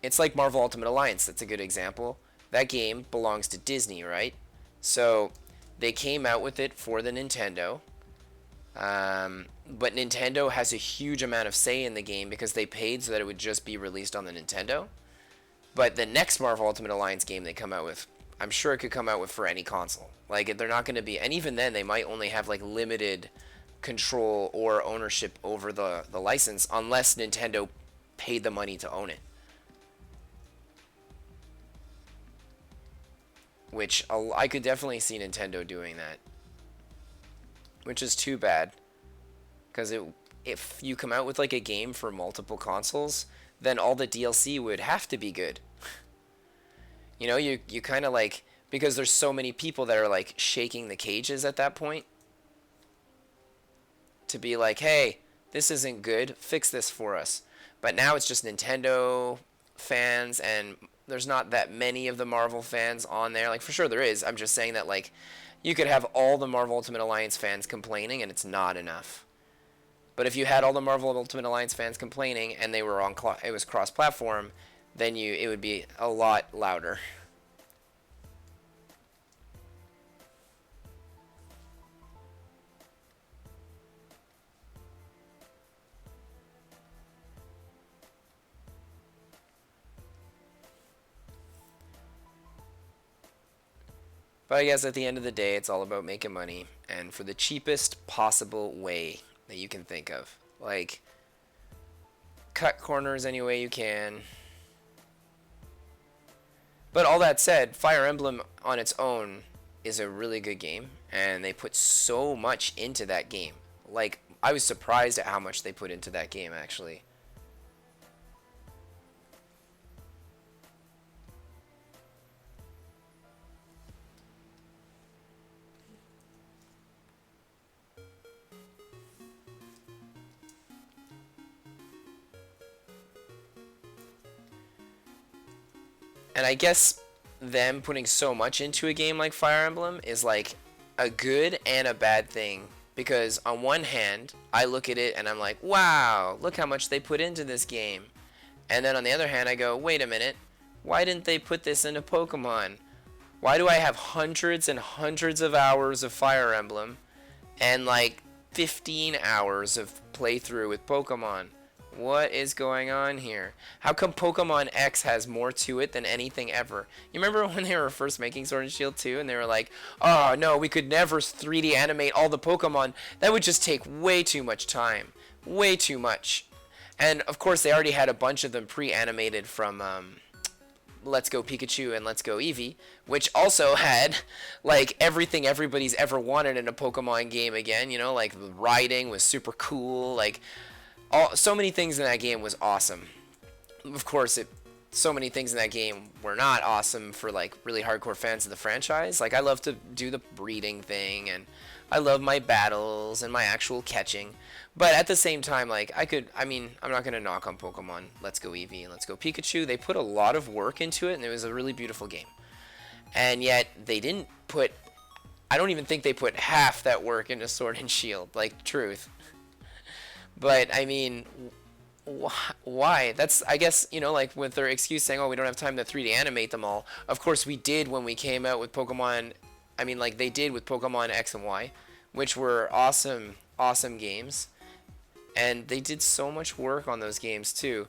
A: It's like Marvel Ultimate Alliance. That's a good example. That game belongs to Disney, right? So they came out with it for the Nintendo. But Nintendo has a huge amount of say in the game because they paid so that it would just be released on the Nintendo. But the next Marvel Ultimate Alliance game they come out with, I'm sure it could come out with for any console. Like they're not going to be, and even then they might only have like limited control or ownership over the license unless Nintendo paid the money to own it. Which I could definitely see Nintendo doing that. Which is too bad. Because if you come out with like a game for multiple consoles, then all the DLC would have to be good. You know, you kind of like, because there's so many people that are like shaking the cages at that point to be like, hey, this isn't good, fix this for us. But now it's just Nintendo fans, and there's not that many of the Marvel fans on there. Like, for sure there is. I'm just saying that, like, you could have all the Marvel Ultimate Alliance fans complaining, and it's not enough. But if you had all the Marvel Ultimate Alliance fans complaining, and they were it was cross-platform, then it would be a lot louder. But I guess at the end of the day, it's all about making money, and for the cheapest possible way that you can think of. Like, cut corners any way you can. But all that said, Fire Emblem on its own is a really good game, and they put so much into that game. Like, I was surprised at how much they put into that game, actually. And I guess them putting so much into a game like Fire Emblem is like a good and a bad thing. Because on one hand, I look at it and I'm like, wow, look how much they put into this game. And then on the other hand, I go, wait a minute, why didn't they put this into Pokemon? Why do I have hundreds and hundreds of hours of Fire Emblem and like 15 hours of playthrough with Pokemon? What is going on here? How come Pokemon X has more to it than anything ever? You remember when they were first making Sword and Shield 2 and they were like, oh no, we could never 3D animate all the Pokemon. That would just take way too much time. Way too much. And of course they already had a bunch of them pre-animated from Let's Go Pikachu and Let's Go Eevee, which also had like everything everybody's ever wanted in a Pokemon game again, you know, like the riding was super cool, like so many things in that game was awesome. Of course, so many things in that game were not awesome for like really hardcore fans of the franchise. Like I love to do the breeding thing, and I love my battles and my actual catching. But at the same time, like I mean, I'm not gonna knock on Pokemon Let's Go Eevee and Let's Go Pikachu. They put a lot of work into it, and it was a really beautiful game. And yet they didn't put. I don't even think they put half that work into Sword and Shield. Like truth. But I mean, why? That's, I guess, you know, like with their excuse saying, oh, we don't have time to 3D animate them all. Of course we did when we came out with Pokemon. I mean, like they did with Pokemon X and Y, which were awesome, awesome games. And they did so much work on those games too.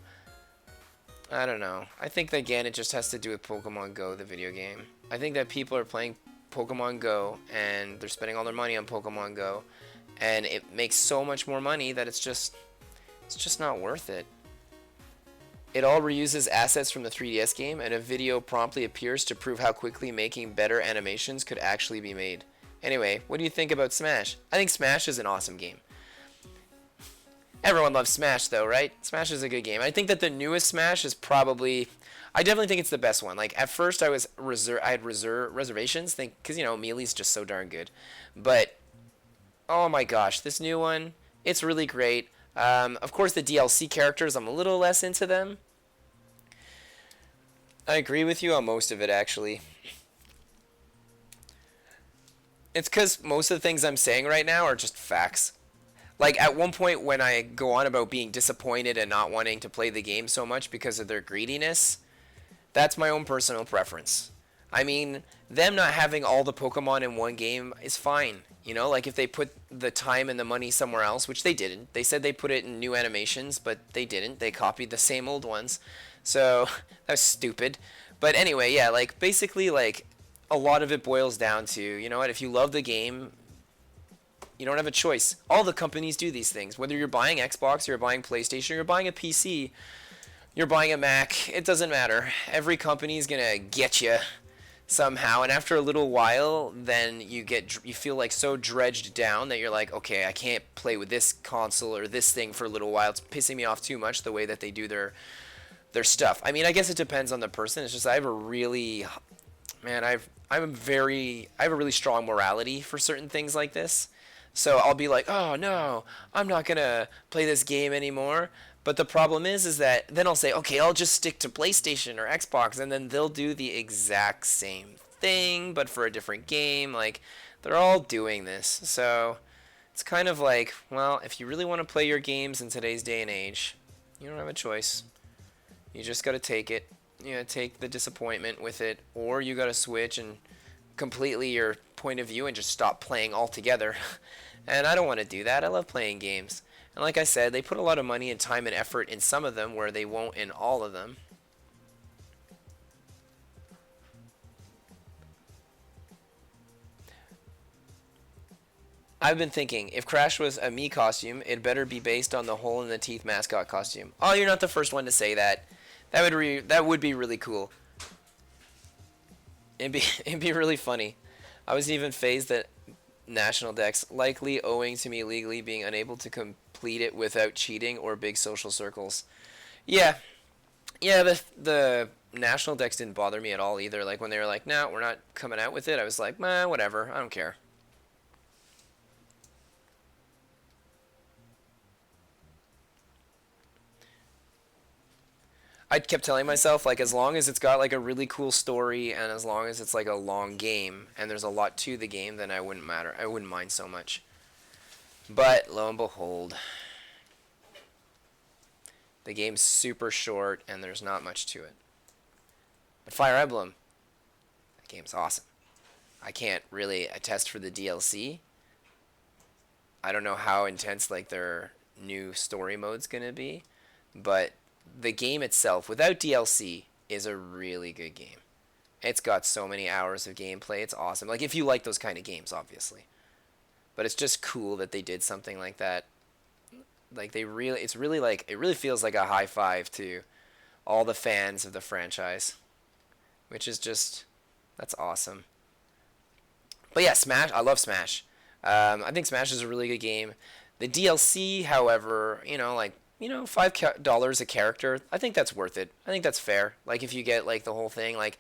A: I don't know. I think that, again, it just has to do with Pokemon Go, the video game. I think that people are playing Pokemon Go and they're spending all their money on Pokemon Go, and it makes so much more money that it's just not worth it. It all reuses assets from the 3DS game, and a video promptly appears to prove how quickly making better animations could actually be made. Anyway, what do you think about Smash? I think Smash is an awesome game. Everyone loves Smash though, right? Smash is a good game. I think that the newest Smash is probably, I definitely think it's the best one. Like at first I had reservations, because you know Melee's just so darn good. But oh my gosh, this new one, it's really great. Of course, the DLC characters, I'm a little less into them. I agree with you on most of it, actually. It's because most of the things I'm saying right now are just facts. Like, at one point when I go on about being disappointed and not wanting to play the game so much because of their greediness, that's my own personal preference. I mean, them not having all the Pokemon in one game is fine. You know, like if they put the time and the money somewhere else, which they didn't. They said they put it in new animations, but they didn't. They copied the same old ones. So, that's stupid. But anyway, yeah, like basically like a lot of it boils down to, you know what, if you love the game, you don't have a choice. All the companies do these things. Whether you're buying Xbox, or you're buying PlayStation, or you're buying a PC, you're buying a Mac, it doesn't matter. Every company's going to get you somehow, and after a little while then you feel like so dredged down that you're like, okay, I can't play with this console or this thing for a little while. It's pissing me off too much the way that they do their stuff. I mean, I guess it depends on the person. It's just I have a really I have a really strong morality for certain things like this. So I'll be like, oh no, I'm not gonna play this game anymore. But the problem is that then I'll say, okay, I'll just stick to PlayStation or Xbox, and then they'll do the exact same thing, but for a different game. Like, they're all doing this. So it's kind of like, well, if you really want to play your games in today's day and age, you don't have a choice. You just gotta take it. You gotta take the disappointment with it, or you gotta switch and completely your point of view and just stop playing altogether. And I don't want to do that. I love playing games. And like I said, they put a lot of money and time and effort in some of them where they won't in all of them. I've been thinking, if Crash was a me costume, it better be based on the hole in the teeth mascot costume. Oh, you're not the first one to say that. That would be really cool. It'd be really funny. I was even phased that National Dex, likely owing to me legally being unable to complete it without cheating or big social circles. Yeah, yeah. The National Dex didn't bother me at all either. Like when they were like, "No, we're not coming out with it," I was like, "Meh, whatever. I don't care." I kept telling myself like as long as it's got like a really cool story and as long as it's like a long game and there's a lot to the game, then I wouldn't mind so much. But lo and behold, the game's super short and there's not much to it. But Fire Emblem, that game's awesome. I can't really attest for the DLC. I don't know how intense like their new story mode's gonna be, but the game itself, without DLC, is a really good game. It's got so many hours of gameplay. It's awesome. Like if you like those kind of games, obviously. But it's just cool that they did something like that. Like it's really like it really feels like a high five to all the fans of the franchise, which is just that's awesome. But yeah, Smash. I love Smash. I think Smash is a really good game. The DLC, however, $5 a character. I think that's worth it. I think that's fair. Like if you get like the whole thing, like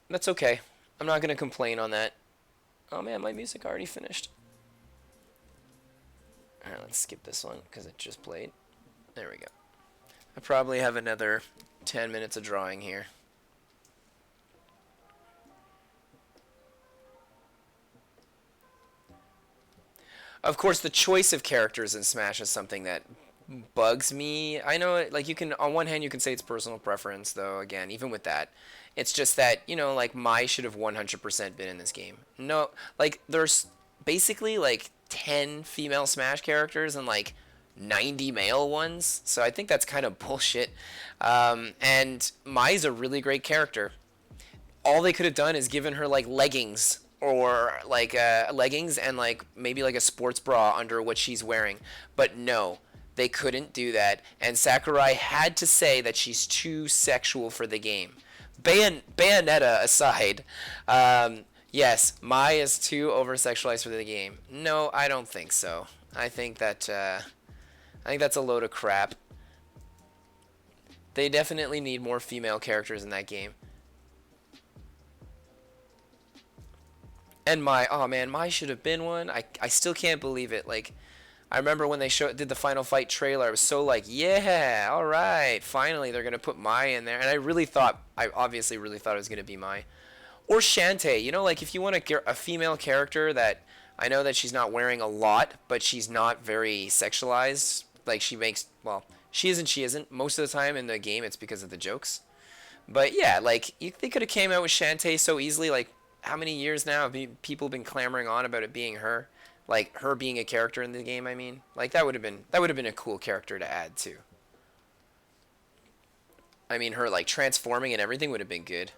A: that's okay. I'm not gonna complain on that. Oh man, my music already finished. All right, let's skip this one because it just played. There we go. I probably have another 10 minutes of drawing here. Of course, the choice of characters in Smash is something that bugs me. I know, like, you can, on one hand, you can say it's personal preference, though, again, even with that. It's just that, like, Mai should have 100% been in this game. No, like, there's basically, like, 10 female Smash characters and, like, 90 male ones. So I think that's kind of bullshit. And Mai's a really great character. All they could have done is given her like leggings or like leggings and like maybe like a sports bra under what she's wearing. But no, they couldn't do that. And Sakurai had to say that she's too sexual for the game. Bayonetta aside, yes, Mai is too over sexualized for the game. No, I don't think so. I think that's a load of crap. They definitely need more female characters in that game. And Mai, oh man, Mai should have been one. I still can't believe it. Like, I remember when they did the Final Fight trailer, I was so like, yeah, all right, finally they're gonna put Mai in there. And I obviously really thought it was gonna be Mai. Or Shantae, like if you want a female character that, I know that she's not wearing a lot, but she's not very sexualized. Like well, she isn't. Most of the time in the game, it's because of the jokes. But yeah, like they could have came out with Shantae so easily. Like how many years now have people been clamoring on about it being her, like her being a character in the game? I mean, like that would have been a cool character to add too. I mean, her like transforming and everything would have been good.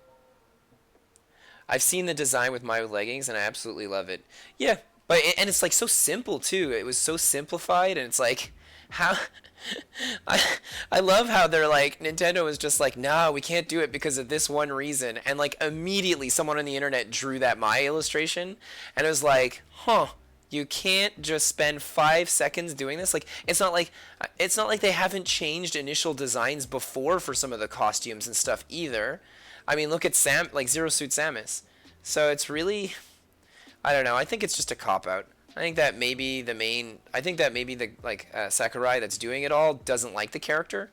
A: I've seen the design with my leggings and I absolutely love it. Yeah, and it's like so simple too. It was so simplified and it's like how I I love how they're like Nintendo is just like, "No, we can't do it because of this one reason." And like immediately someone on the internet drew that my illustration and it was like, "Huh, you can't just spend 5 seconds doing this." Like it's not like they haven't changed initial designs before for some of the costumes and stuff either. I mean, look at like Zero Suit Samus. So it's really, I don't know. I think it's just a cop out. I think that maybe the like Sakurai that's doing it all doesn't like the character,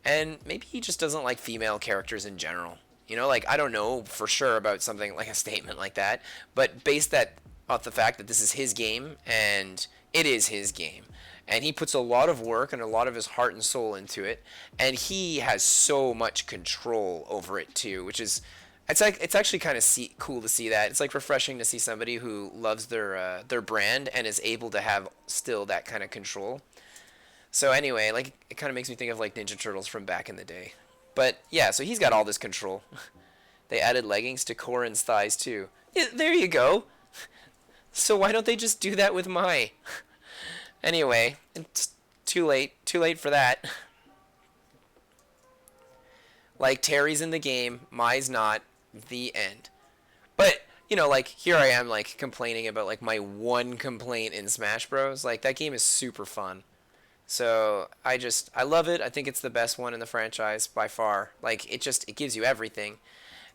A: and maybe he just doesn't like female characters in general. Like I don't know for sure about something like a statement like that, but based that off the fact that this is his game and it is his game, and he puts a lot of work and a lot of his heart and soul into it, and he has so much control over it too, which is it's actually kind of cool to see that. It's like refreshing to see somebody who loves their brand and is able to have still that kind of control. So anyway, like it kind of makes me think of like Ninja Turtles from back in the day. But yeah, so he's got all this control. They added leggings to Korin's thighs too. Yeah, there you go. So why don't they just do that with Mai? Anyway, it's too late. Too late for that. Like Terry's in the game, Mai's not. The end. But like here I am like complaining about like my one complaint in Smash Bros. Like that game is super fun. So I love it. I think it's the best one in the franchise by far. Like it gives you everything.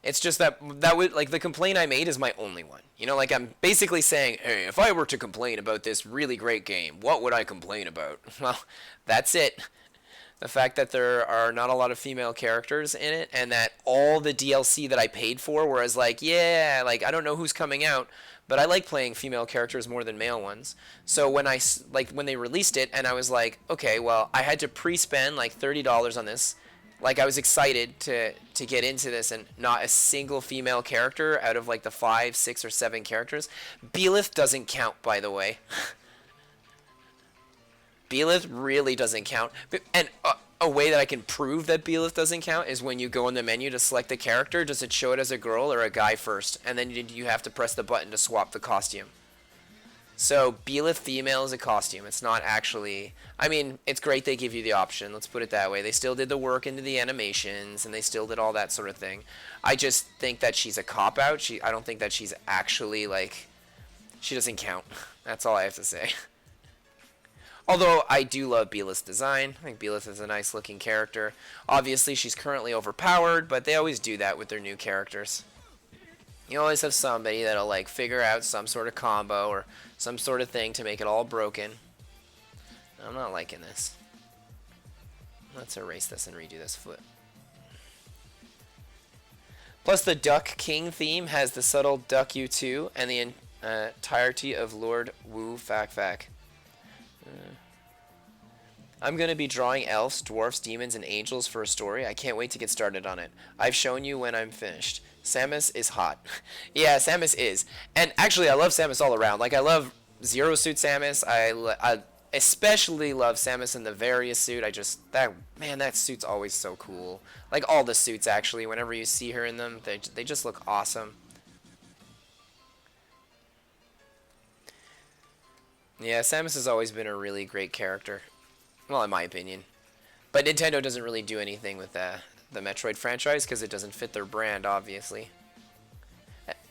A: It's just that would like the complaint I made is my only one. Like I'm basically saying, hey, if I were to complain about this really great game, what would I complain about? Well, that's it. The fact that there are not a lot of female characters in it, and that all the DLC that I paid for, whereas like, yeah, like I don't know who's coming out, but I like playing female characters more than male ones. So when they released it, and I was like, okay, well, I had to pre-spend like $30 on this. Like I was excited to get into this, and not a single female character out of like the 5, 6, or 7 characters. Belith doesn't count, by the way. Belith really doesn't count. And a way that I can prove that Belith doesn't count is when you go in the menu to select the character, does it show it as a girl or a guy first? And then you have to press the button to swap the costume. So Belith female is a costume. It's not actually... I mean, it's great they give you the option. Let's put it that way. They still did the work into the animations, and they still did all that sort of thing. I just think that she's a cop-out. I don't think that she's actually, like... She doesn't count. That's all I have to say. Although, I do love Belith's design. I think Belith is a nice-looking character. Obviously, she's currently overpowered, but they always do that with their new characters. You always have somebody that'll, like, figure out some sort of combo or some sort of thing to make it all broken. I'm not liking this. Let's erase this and redo this foot. Plus, the Duck King theme has the subtle Duck U2 and the entirety of Lord Wu Fak Fak. I'm going to be drawing elves, dwarfs, demons, and angels for a story. I can't wait to get started on it. I've shown you when I'm finished. Samus is hot. Yeah, Samus is. And actually, I love Samus all around. Like, I love Zero Suit Samus. I especially love Samus in the Various suit. That suit's always so cool. Like, all the suits, actually. Whenever you see her in them, they just look awesome. Yeah, Samus has always been a really great character. Well, in my opinion. But Nintendo doesn't really do anything with the Metroid franchise because it doesn't fit their brand, obviously.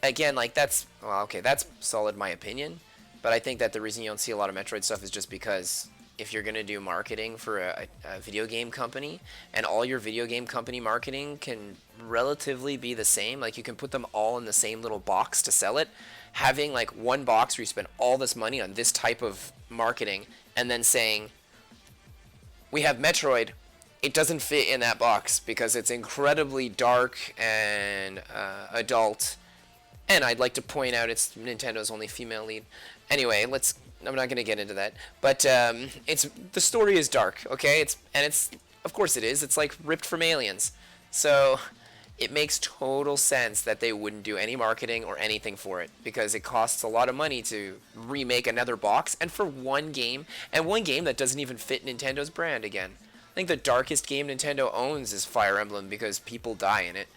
A: Again, like, that's solid my opinion. But I think that the reason you don't see a lot of Metroid stuff is just because if you're going to do marketing for a video game company, and all your video game company marketing can relatively be the same, like you can put them all in the same little box to sell it, having like one box where you spend all this money on this type of marketing, and then saying, we have Metroid, it doesn't fit in that box because it's incredibly dark and adult. And I'd like to point out it's Nintendo's only female lead. Anyway, I'm not going to get into that. But the story is dark, okay? It's of course it is. It's like ripped from Aliens. So it makes total sense that they wouldn't do any marketing or anything for it because it costs a lot of money to remake another box, and for one game, and one game that doesn't even fit Nintendo's brand again. I think the darkest game Nintendo owns is Fire Emblem because people die in it.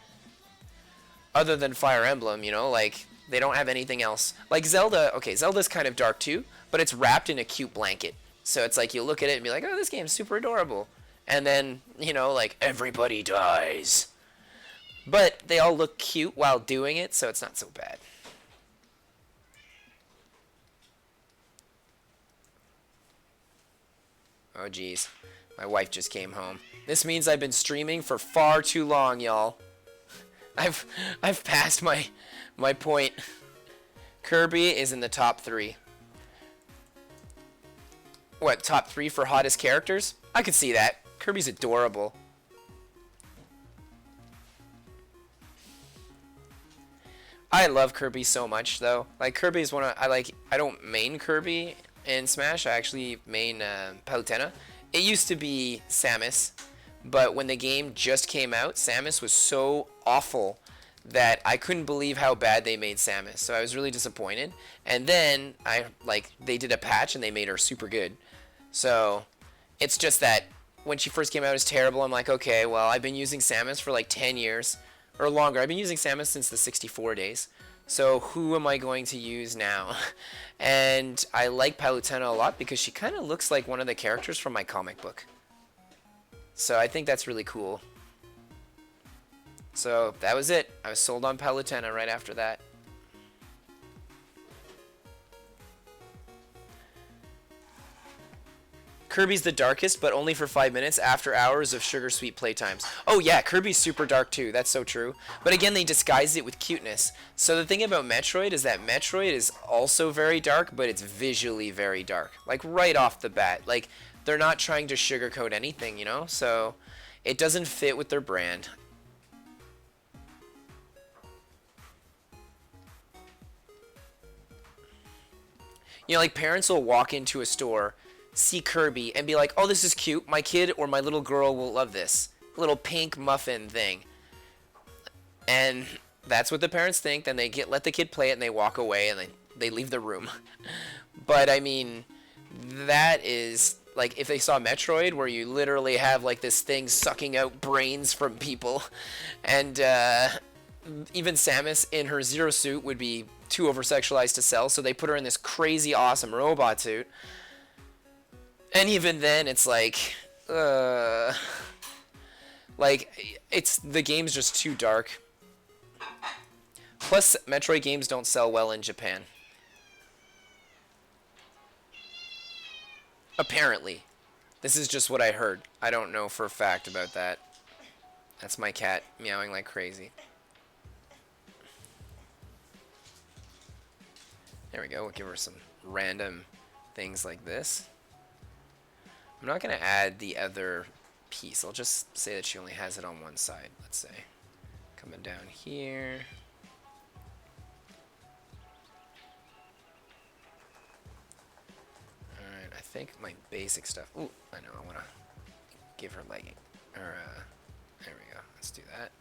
A: Other than Fire Emblem, you know, like, they don't have anything else. Like Zelda, okay, Zelda's kind of dark too, but it's wrapped in a cute blanket. So it's like you look at it and be like, oh, this game's super adorable. And then, you know, like, everybody dies. But they all look cute while doing it, so it's not so bad. Oh, geez. My wife just came home. This means I've been streaming for far too long, y'all. I've passed my point. Kirby is in the top 3. What, top 3 for hottest characters? I could see that. Kirby's adorable. I love Kirby so much, though. Like, Kirby's one of... I don't main Kirby in Smash. I actually main Palutena. It used to be Samus, but when the game just came out, Samus was so awful that I couldn't believe how bad they made Samus. So I was really disappointed. And then, they did a patch and they made her super good. So, it's just that when she first came out, it was terrible. I'm like, okay, well, I've been using Samus for like 10 years. Or longer. I've been using Samus since the 64 days. So who am I going to use now? And I like Palutena a lot because she kind of looks like one of the characters from my comic book. So I think that's really cool. So that was it. I was sold on Palutena right after that. Kirby's the darkest, but only for 5 minutes after hours of sugar sweet playtimes. Oh yeah, Kirby's super dark too. That's so true. But again, they disguised it with cuteness. So the thing about Metroid is that Metroid is also very dark, but it's visually very dark. Like right off the bat. Like they're not trying to sugarcoat anything, you know? So it doesn't fit with their brand. You know, like parents will walk into a store, see Kirby, and be like, oh, this is cute. My kid or my little girl will love this. Little pink muffin thing. And that's what the parents think. Then they let the kid play it and they walk away and they leave the room. But I mean, that is like if they saw Metroid where you literally have like this thing sucking out brains from people. And even Samus in her Zero suit would be too over-sexualized to sell, so they put her in this crazy awesome robot suit. And even then, it's like, it's the game's just too dark. Plus, Metroid games don't sell well in Japan. Apparently. This is just what I heard. I don't know for a fact about that. That's my cat meowing like crazy. There we go. We'll give her some random things like this. I'm not going to add the other piece. I'll just say that she only has it on one side, let's say. Coming down here. Alright, I think my basic stuff... Ooh, I know. I want to give her legging. Or, there we go. Let's do that.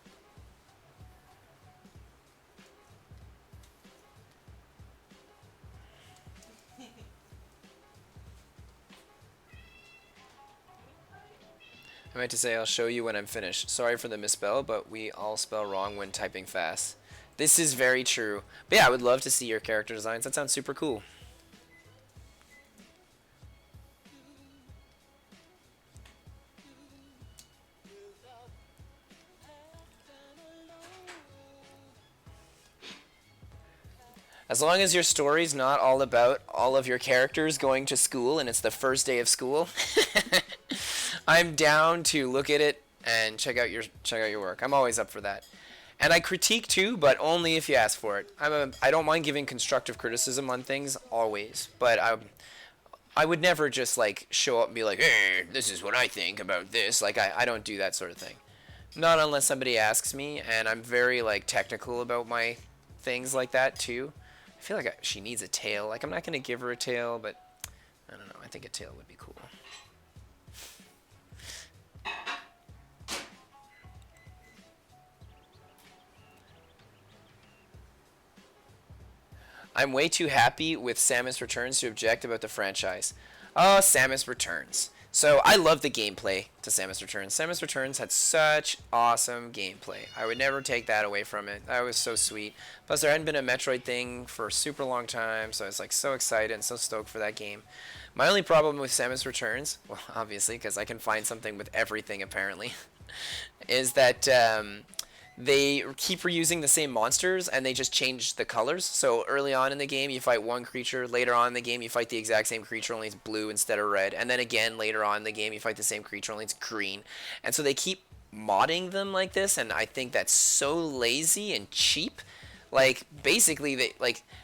A: I meant to say I'll show you when I'm finished. Sorry for the misspell, but we all spell wrong when typing fast. This is very true. But yeah, I would love to see your character designs. That sounds super cool. As long as your story's not all about all of your characters going to school and it's the first day of school, I'm down to look at it and check out your work. I'm always up for that. And I critique too, but only if you ask for it. I don't mind giving constructive criticism on things always, but I would never just like show up and be like, "Hey, this is what I think about this." Like I don't do that sort of thing. Not unless somebody asks me, and I'm very like technical about my things like that too. I feel like she needs a tail. Like I'm not gonna give her a tail, but I don't know. I think a tail would be cool. I'm way too happy with Samus Returns to object about the franchise. Oh, Samus Returns. So I love the gameplay to Samus Returns. Samus Returns had such awesome gameplay. I would never take that away from it. That was so sweet. Plus there hadn't been a Metroid thing for a super long time, so I was like so excited and so stoked for that game. My only problem with Samus Returns, well obviously because I can find something with everything apparently, is that they keep reusing the same monsters and they just change the colors. So early on in the game you fight one creature, later on in the game you fight the exact same creature only it's blue instead of red, and then again later on in the game you fight the same creature only it's green. And so they keep modding them like this, and I think that's so lazy and cheap. Like basically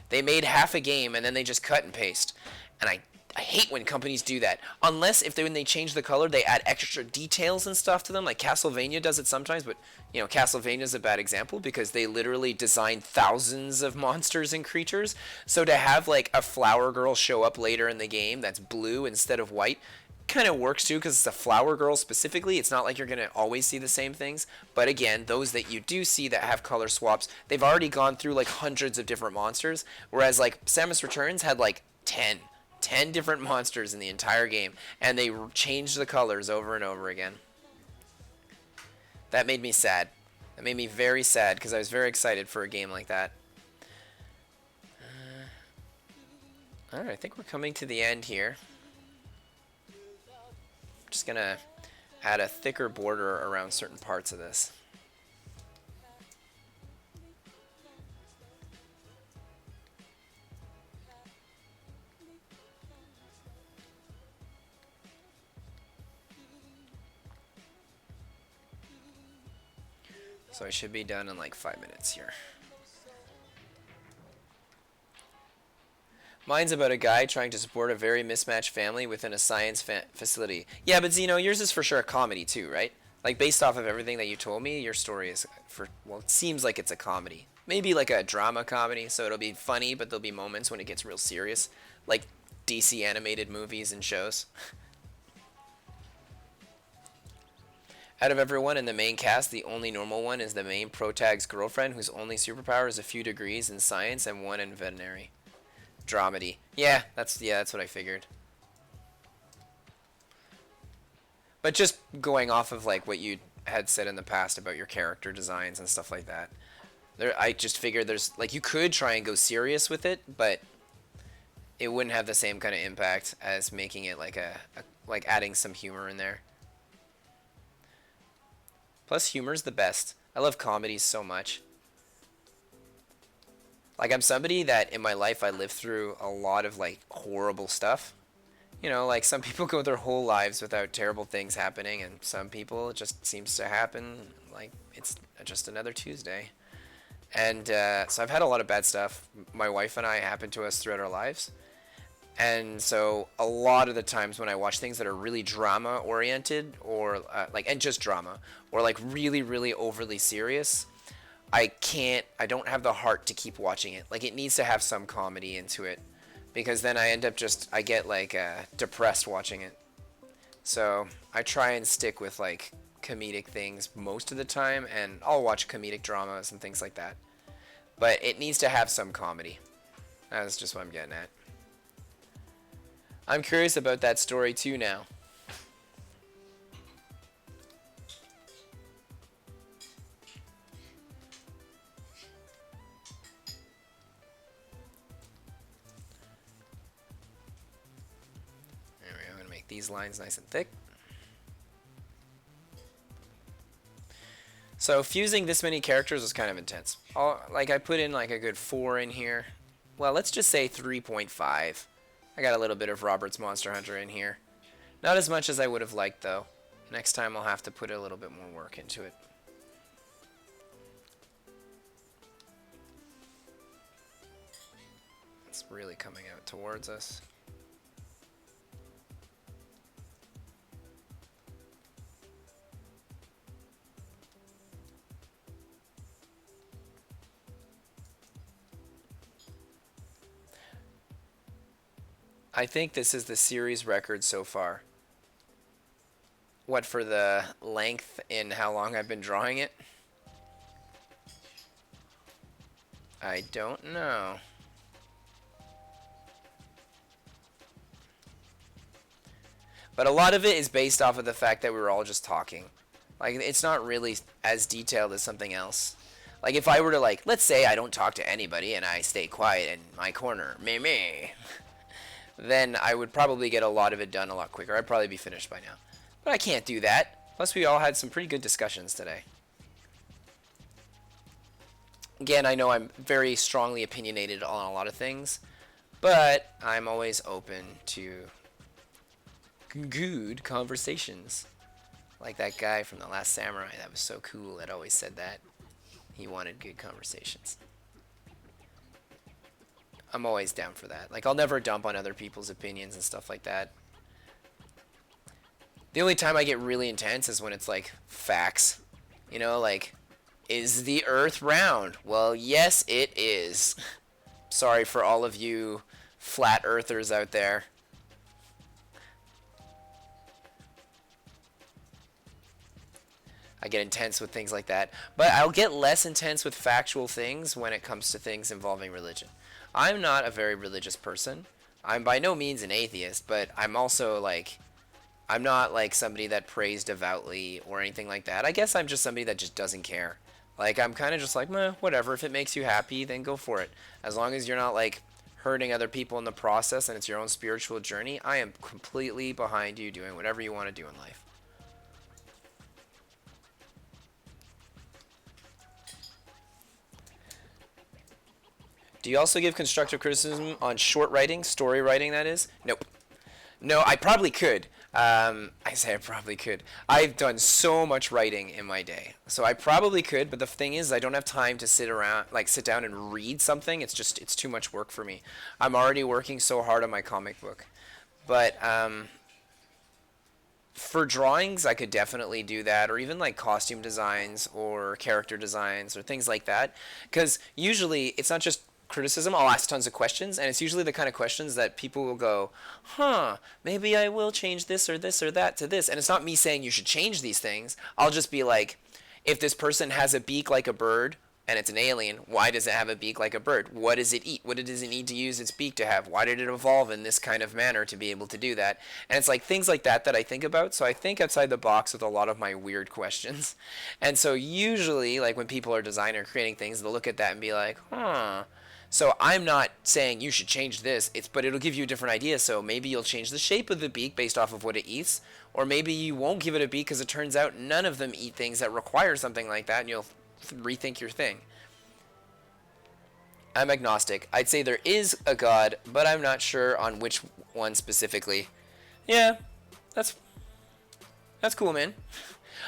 A: they made half a game and then they just cut and paste. And I hate when companies do that. Unless when they change the color, they add extra details and stuff to them. Like Castlevania does it sometimes, but you know, Castlevania is a bad example because they literally design thousands of monsters and creatures. So to have like a flower girl show up later in the game that's blue instead of white kind of works too because it's a flower girl specifically. It's not like you're going to always see the same things. But again, those that you do see that have color swaps, they've already gone through like hundreds of different monsters. Whereas like Samus Returns had like 10 different monsters in the entire game, and they changed the colors over and over again. That made me sad. That made me very sad because I was very excited for a game like that. Alright, I think we're coming to the end here. I'm just gonna add a thicker border around certain parts of this. So I should be done in like 5 minutes here. Mine's about a guy trying to support a very mismatched family within a science facility. Yeah, but Zeno, yours is for sure a comedy too, right? Like based off of everything that you told me, your story is well, it seems like it's a comedy. Maybe like a drama comedy, so it'll be funny, but there'll be moments when it gets real serious, like DC animated movies and shows. Out of everyone in the main cast, the only normal one is the main protag's girlfriend, whose only superpower is a few degrees in science and one in veterinary. Dramedy. Yeah, that's what I figured. But just going off of like what you had said in the past about your character designs and stuff like that. I just figured there's like you could try and go serious with it, but it wouldn't have the same kind of impact as making it like like adding some humor in there. Plus humor's the best. I love comedies so much. Like I'm somebody that in my life I lived through a lot of like horrible stuff. You know, like some people go their whole lives without terrible things happening, and some people it just seems to happen like it's just another Tuesday. And so I've had a lot of bad stuff. My wife and I happened to us throughout our lives. And so a lot of the times when I watch things that are really drama oriented or and just drama or like really, really overly serious, I don't have the heart to keep watching it. Like it needs to have some comedy into it because then I end up I get like depressed watching it. So I try and stick with like comedic things most of the time, and I'll watch comedic dramas and things like that. But it needs to have some comedy. That's just what I'm getting at. I'm curious about that story too now. There we go. I'm going to make these lines nice and thick. So fusing this many characters was kind of intense. Like I put in like a good 4 in here. Well, let's just say 3.5. I got a little bit of Robert's Monster Hunter in here. Not as much as I would have liked though. Next time I'll have to put a little bit more work into it. It's really coming out towards us. I think this is the series record so far. What, for the length in how long I've been drawing it? I don't know. But a lot of it is based off of the fact that we were all just talking. Like, it's not really as detailed as something else. Like, if I were to, like, let's say I don't talk to anybody and I stay quiet in my corner, me, then I would probably get a lot of it done a lot quicker. I'd probably be finished by now. But I can't do that. Plus, we all had some pretty good discussions today. Again, I know I'm very strongly opinionated on a lot of things, but I'm always open to good conversations. Like that guy from The Last Samurai, that was so cool, that always said that. He wanted good conversations. I'm always down for that. Like, I'll never dump on other people's opinions and stuff like that. The only time I get really intense is when it's, like, facts. You know, like, is the Earth round? Well, yes, it is. Sorry for all of you flat earthers out there. I get intense with things like that. But I'll get less intense with factual things when it comes to things involving religion. I'm not a very religious person. I'm by no means an atheist, but I'm also like, I'm not like somebody that prays devoutly or anything like that. I guess I'm just somebody that just doesn't care. Like, I'm kind of just like, meh, whatever. If it makes you happy, then go for it. As long as you're not like hurting other people in the process and it's your own spiritual journey, I am completely behind you doing whatever you want to do in life. Do you also give constructive criticism on short writing, story writing, that is? Nope. No, I probably could. I say I probably could. I've done so much writing in my day, so I probably could. But the thing is, I don't have time to sit down and read something. It's too much work for me. I'm already working so hard on my comic book. But for drawings, I could definitely do that, or even like costume designs or character designs or things like that. Because usually it's not just criticism. I'll ask tons of questions, and it's usually the kind of questions that people will go, huh, maybe I will change this or this or that to this. And it's not me saying you should change these things. I'll just be like, if this person has a beak like a bird, and it's an alien, why does it have a beak like a bird? What does it eat? What does it need to use its beak to have? Why did it evolve in this kind of manner to be able to do that? And it's like things like that that I think about. So I think outside the box with a lot of my weird questions. And so usually, like when people are designing or creating things, they'll look at that and be like, huh. So I'm not saying you should change this, but it'll give you a different idea. So maybe you'll change the shape of the beak based off of what it eats, or maybe you won't give it a beak because it turns out none of them eat things that require something like that, and you'll rethink your thing. I'm agnostic. I'd say there is a god, but I'm not sure on which one specifically. Yeah, that's cool, man.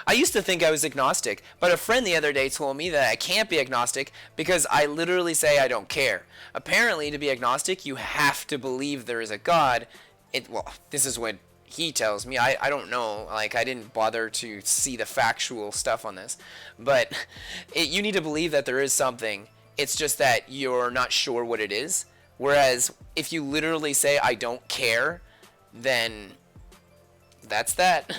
A: I used to think I was agnostic, but a friend the other day told me that I can't be agnostic because I literally say I don't care. Apparently, to be agnostic, you have to believe there is a god. Well, this is what he tells me. I don't know. Like, I didn't bother to see the factual stuff on this. But you need to believe that there is something. It's just that you're not sure what it is. Whereas, if you literally say, I don't care, then that's that.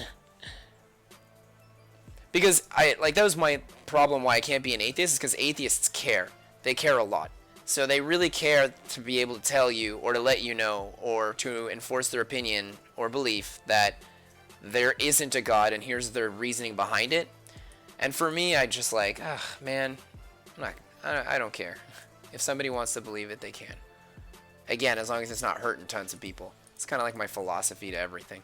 A: Because that was my problem why I can't be an atheist, is because atheists care. They care a lot. So they really care to be able to tell you or to let you know or to enforce their opinion or belief that there isn't a God and here's their reasoning behind it. And for me, I just like, man, I don't care. If somebody wants to believe it, they can. Again, as long as it's not hurting tons of people. It's kind of like my philosophy to everything.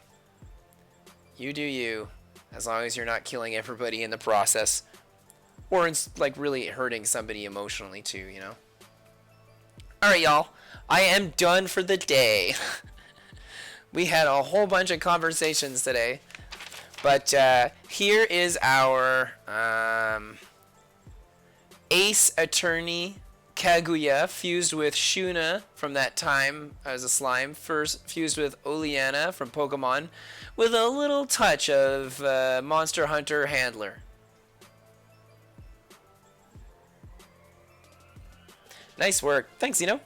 A: You do you, as long as you're not killing everybody in the process. Or it's like really hurting somebody emotionally too, you know? Alright, y'all. I am done for the day. We had a whole bunch of conversations today. But here is our Ace Attorney Kaguya fused with Shuna from that time as a slime, first fused with Oleana from Pokemon, with a little touch of Monster Hunter Handler. Nice work. Thanks, Zeno.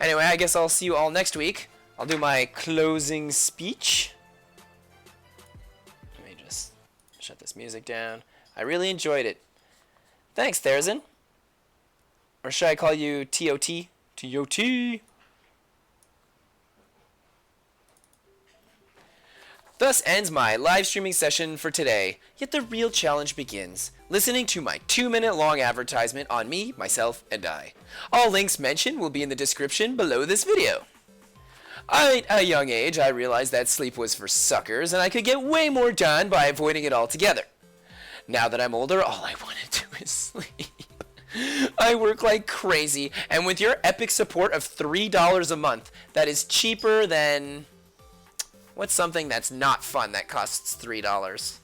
A: Anyway, I guess I'll see you all next week. I'll do my closing speech. Let me just shut this music down. I really enjoyed it. Thanks, Therzin. Or should I call you TOT? TOT. Thus ends my live streaming session for today, yet the real challenge begins, listening to my 2-minute long advertisement on me, myself, and I. All links mentioned will be in the description below this video. At a young age, I realized that sleep was for suckers, and I could get way more done by avoiding it altogether. Now that I'm older, all I want to do is sleep. I work like crazy, and with your epic support of $3 a month, that is cheaper than... What's something that's not fun that costs $3?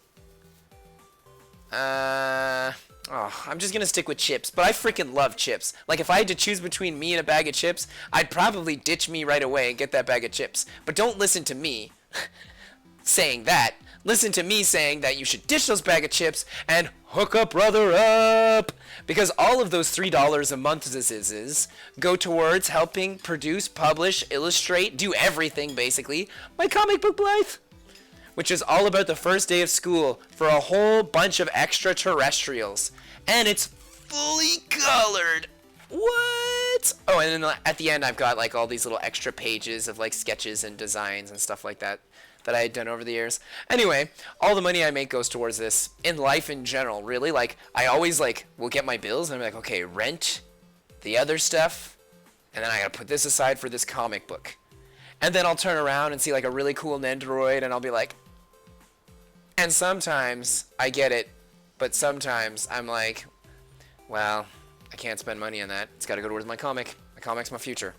A: I'm just gonna stick with chips, but I freaking love chips. Like, if I had to choose between me and a bag of chips, I'd probably ditch me right away and get that bag of chips. But don't listen to me saying that. Listen to me saying that you should ditch those bag of chips and hook a brother up. Because all of those $3 a month go towards helping produce, publish, illustrate, do everything basically, my comic book Blythe. Which is all about the first day of school for a whole bunch of extraterrestrials. And it's fully colored. What? Oh, and then at the end I've got like all these little extra pages of like sketches and designs and stuff like that I had done over the years. Anyway, all the money I make goes towards this. In life in general, really. Like, I always like will get my bills and I'm like, okay, rent, the other stuff, and then I gotta put this aside for this comic book. And then I'll turn around and see like a really cool Nendoroid and I'll be like, and sometimes I get it, but sometimes I'm like, well, I can't spend money on that. It's got to go towards my comic. My comic's my future.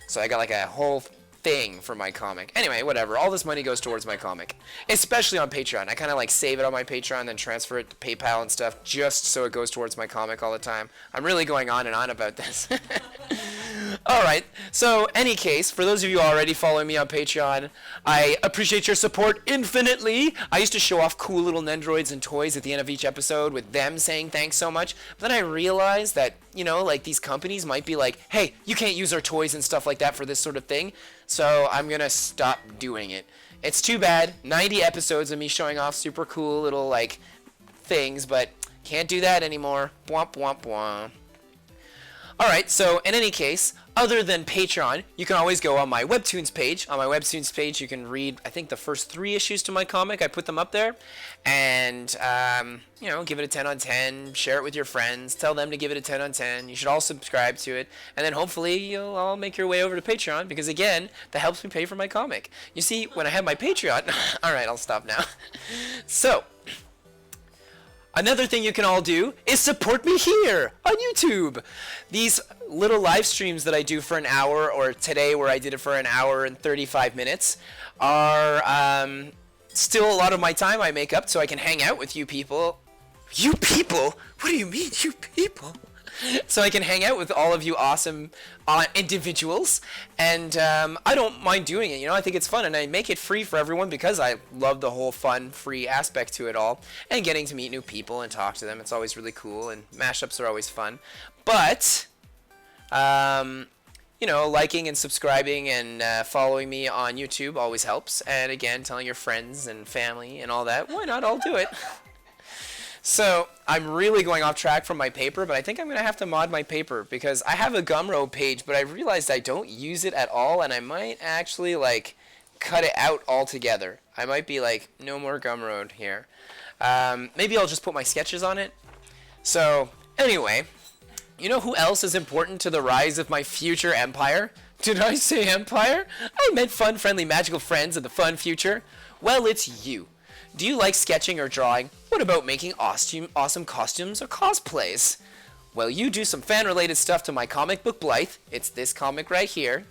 A: So I got like a whole thing for my comic. Anyway, whatever. All this money goes towards my comic, especially on Patreon. I kind of like save it on my Patreon, then transfer it to PayPal and stuff, just so it goes towards my comic all the time. I'm really going on and on about this. Alright, so any case, for those of you already following me on Patreon, I appreciate your support infinitely. I used to show off cool little Nendroids and toys at the end of each episode with them saying thanks so much. But then I realized that, you know, like these companies might be like, hey, you can't use our toys and stuff like that for this sort of thing. So I'm gonna stop doing it. It's too bad. 90 episodes of me showing off super cool little like things, but can't do that anymore. Bwomp bwomp bwomp. Alright, so in any case, other than Patreon, you can always go on my Webtoons page. On my Webtoons page, you can read, I think, the first 3 issues to my comic. I put them up there. And, you know, give it a 10 on 10. Share it with your friends. Tell them to give it a 10 on 10. You should all subscribe to it. And then hopefully you'll all make your way over to Patreon. Because, again, that helps me pay for my comic. You see, when I have my Patreon... Alright, I'll stop now. So... another thing you can all do is support me here on YouTube. These little live streams that I do for an hour, or today where I did it for an hour and 35 minutes, are still a lot of my time I make up so I can hang out with you people. You people? What do you mean, you people? So I can hang out with all of you awesome individuals, and I don't mind doing it, you know. I think it's fun, and I make it free for everyone because I love the whole fun, free aspect to it all, and getting to meet new people and talk to them. It's always really cool, and mashups are always fun. But, you know, liking and subscribing and following me on YouTube always helps, and again, telling your friends and family and all that, why not all do it? So, I'm really going off track from my paper, but I think I'm going to have to mod my paper because I have a Gumroad page, but I realized I don't use it at all, and I might actually, like, cut it out altogether. I might be like, no more Gumroad here. Maybe I'll just put my sketches on it. So, anyway, you know who else is important to the rise of my future empire? Did I say empire? I meant fun, friendly, magical friends of the fun future. Well, it's you. Do you like sketching or drawing? What about making awesome costumes or cosplays? Well, you do some fan-related stuff to my comic book Blythe. It's this comic right here.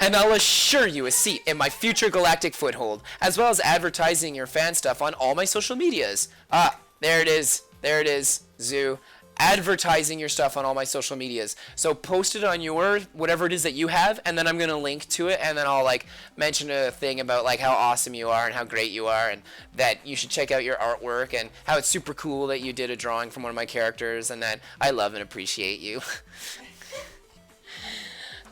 A: And I'll assure you a seat in my future galactic foothold, as well as advertising your fan stuff on all my social medias. Ah, there it is. There it is, Zoo. Advertising your stuff on all my social medias. So post it on your whatever it is that you have, and then I'm gonna link to it, and then I'll like mention a thing about like how awesome you are and how great you are, and that you should check out your artwork, and how it's super cool that you did a drawing from one of my characters, and that I love and appreciate you.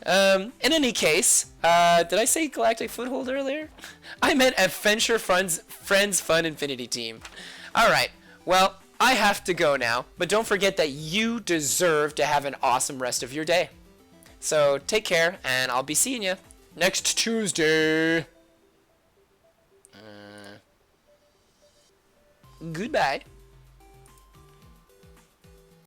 A: In any case, did I say Galactic Foothold earlier? I meant Adventure Friends Fun Infinity Team. Alright, well, I have to go now, but don't forget that you deserve to have an awesome rest of your day. So take care, and I'll be seeing you next Tuesday. Goodbye.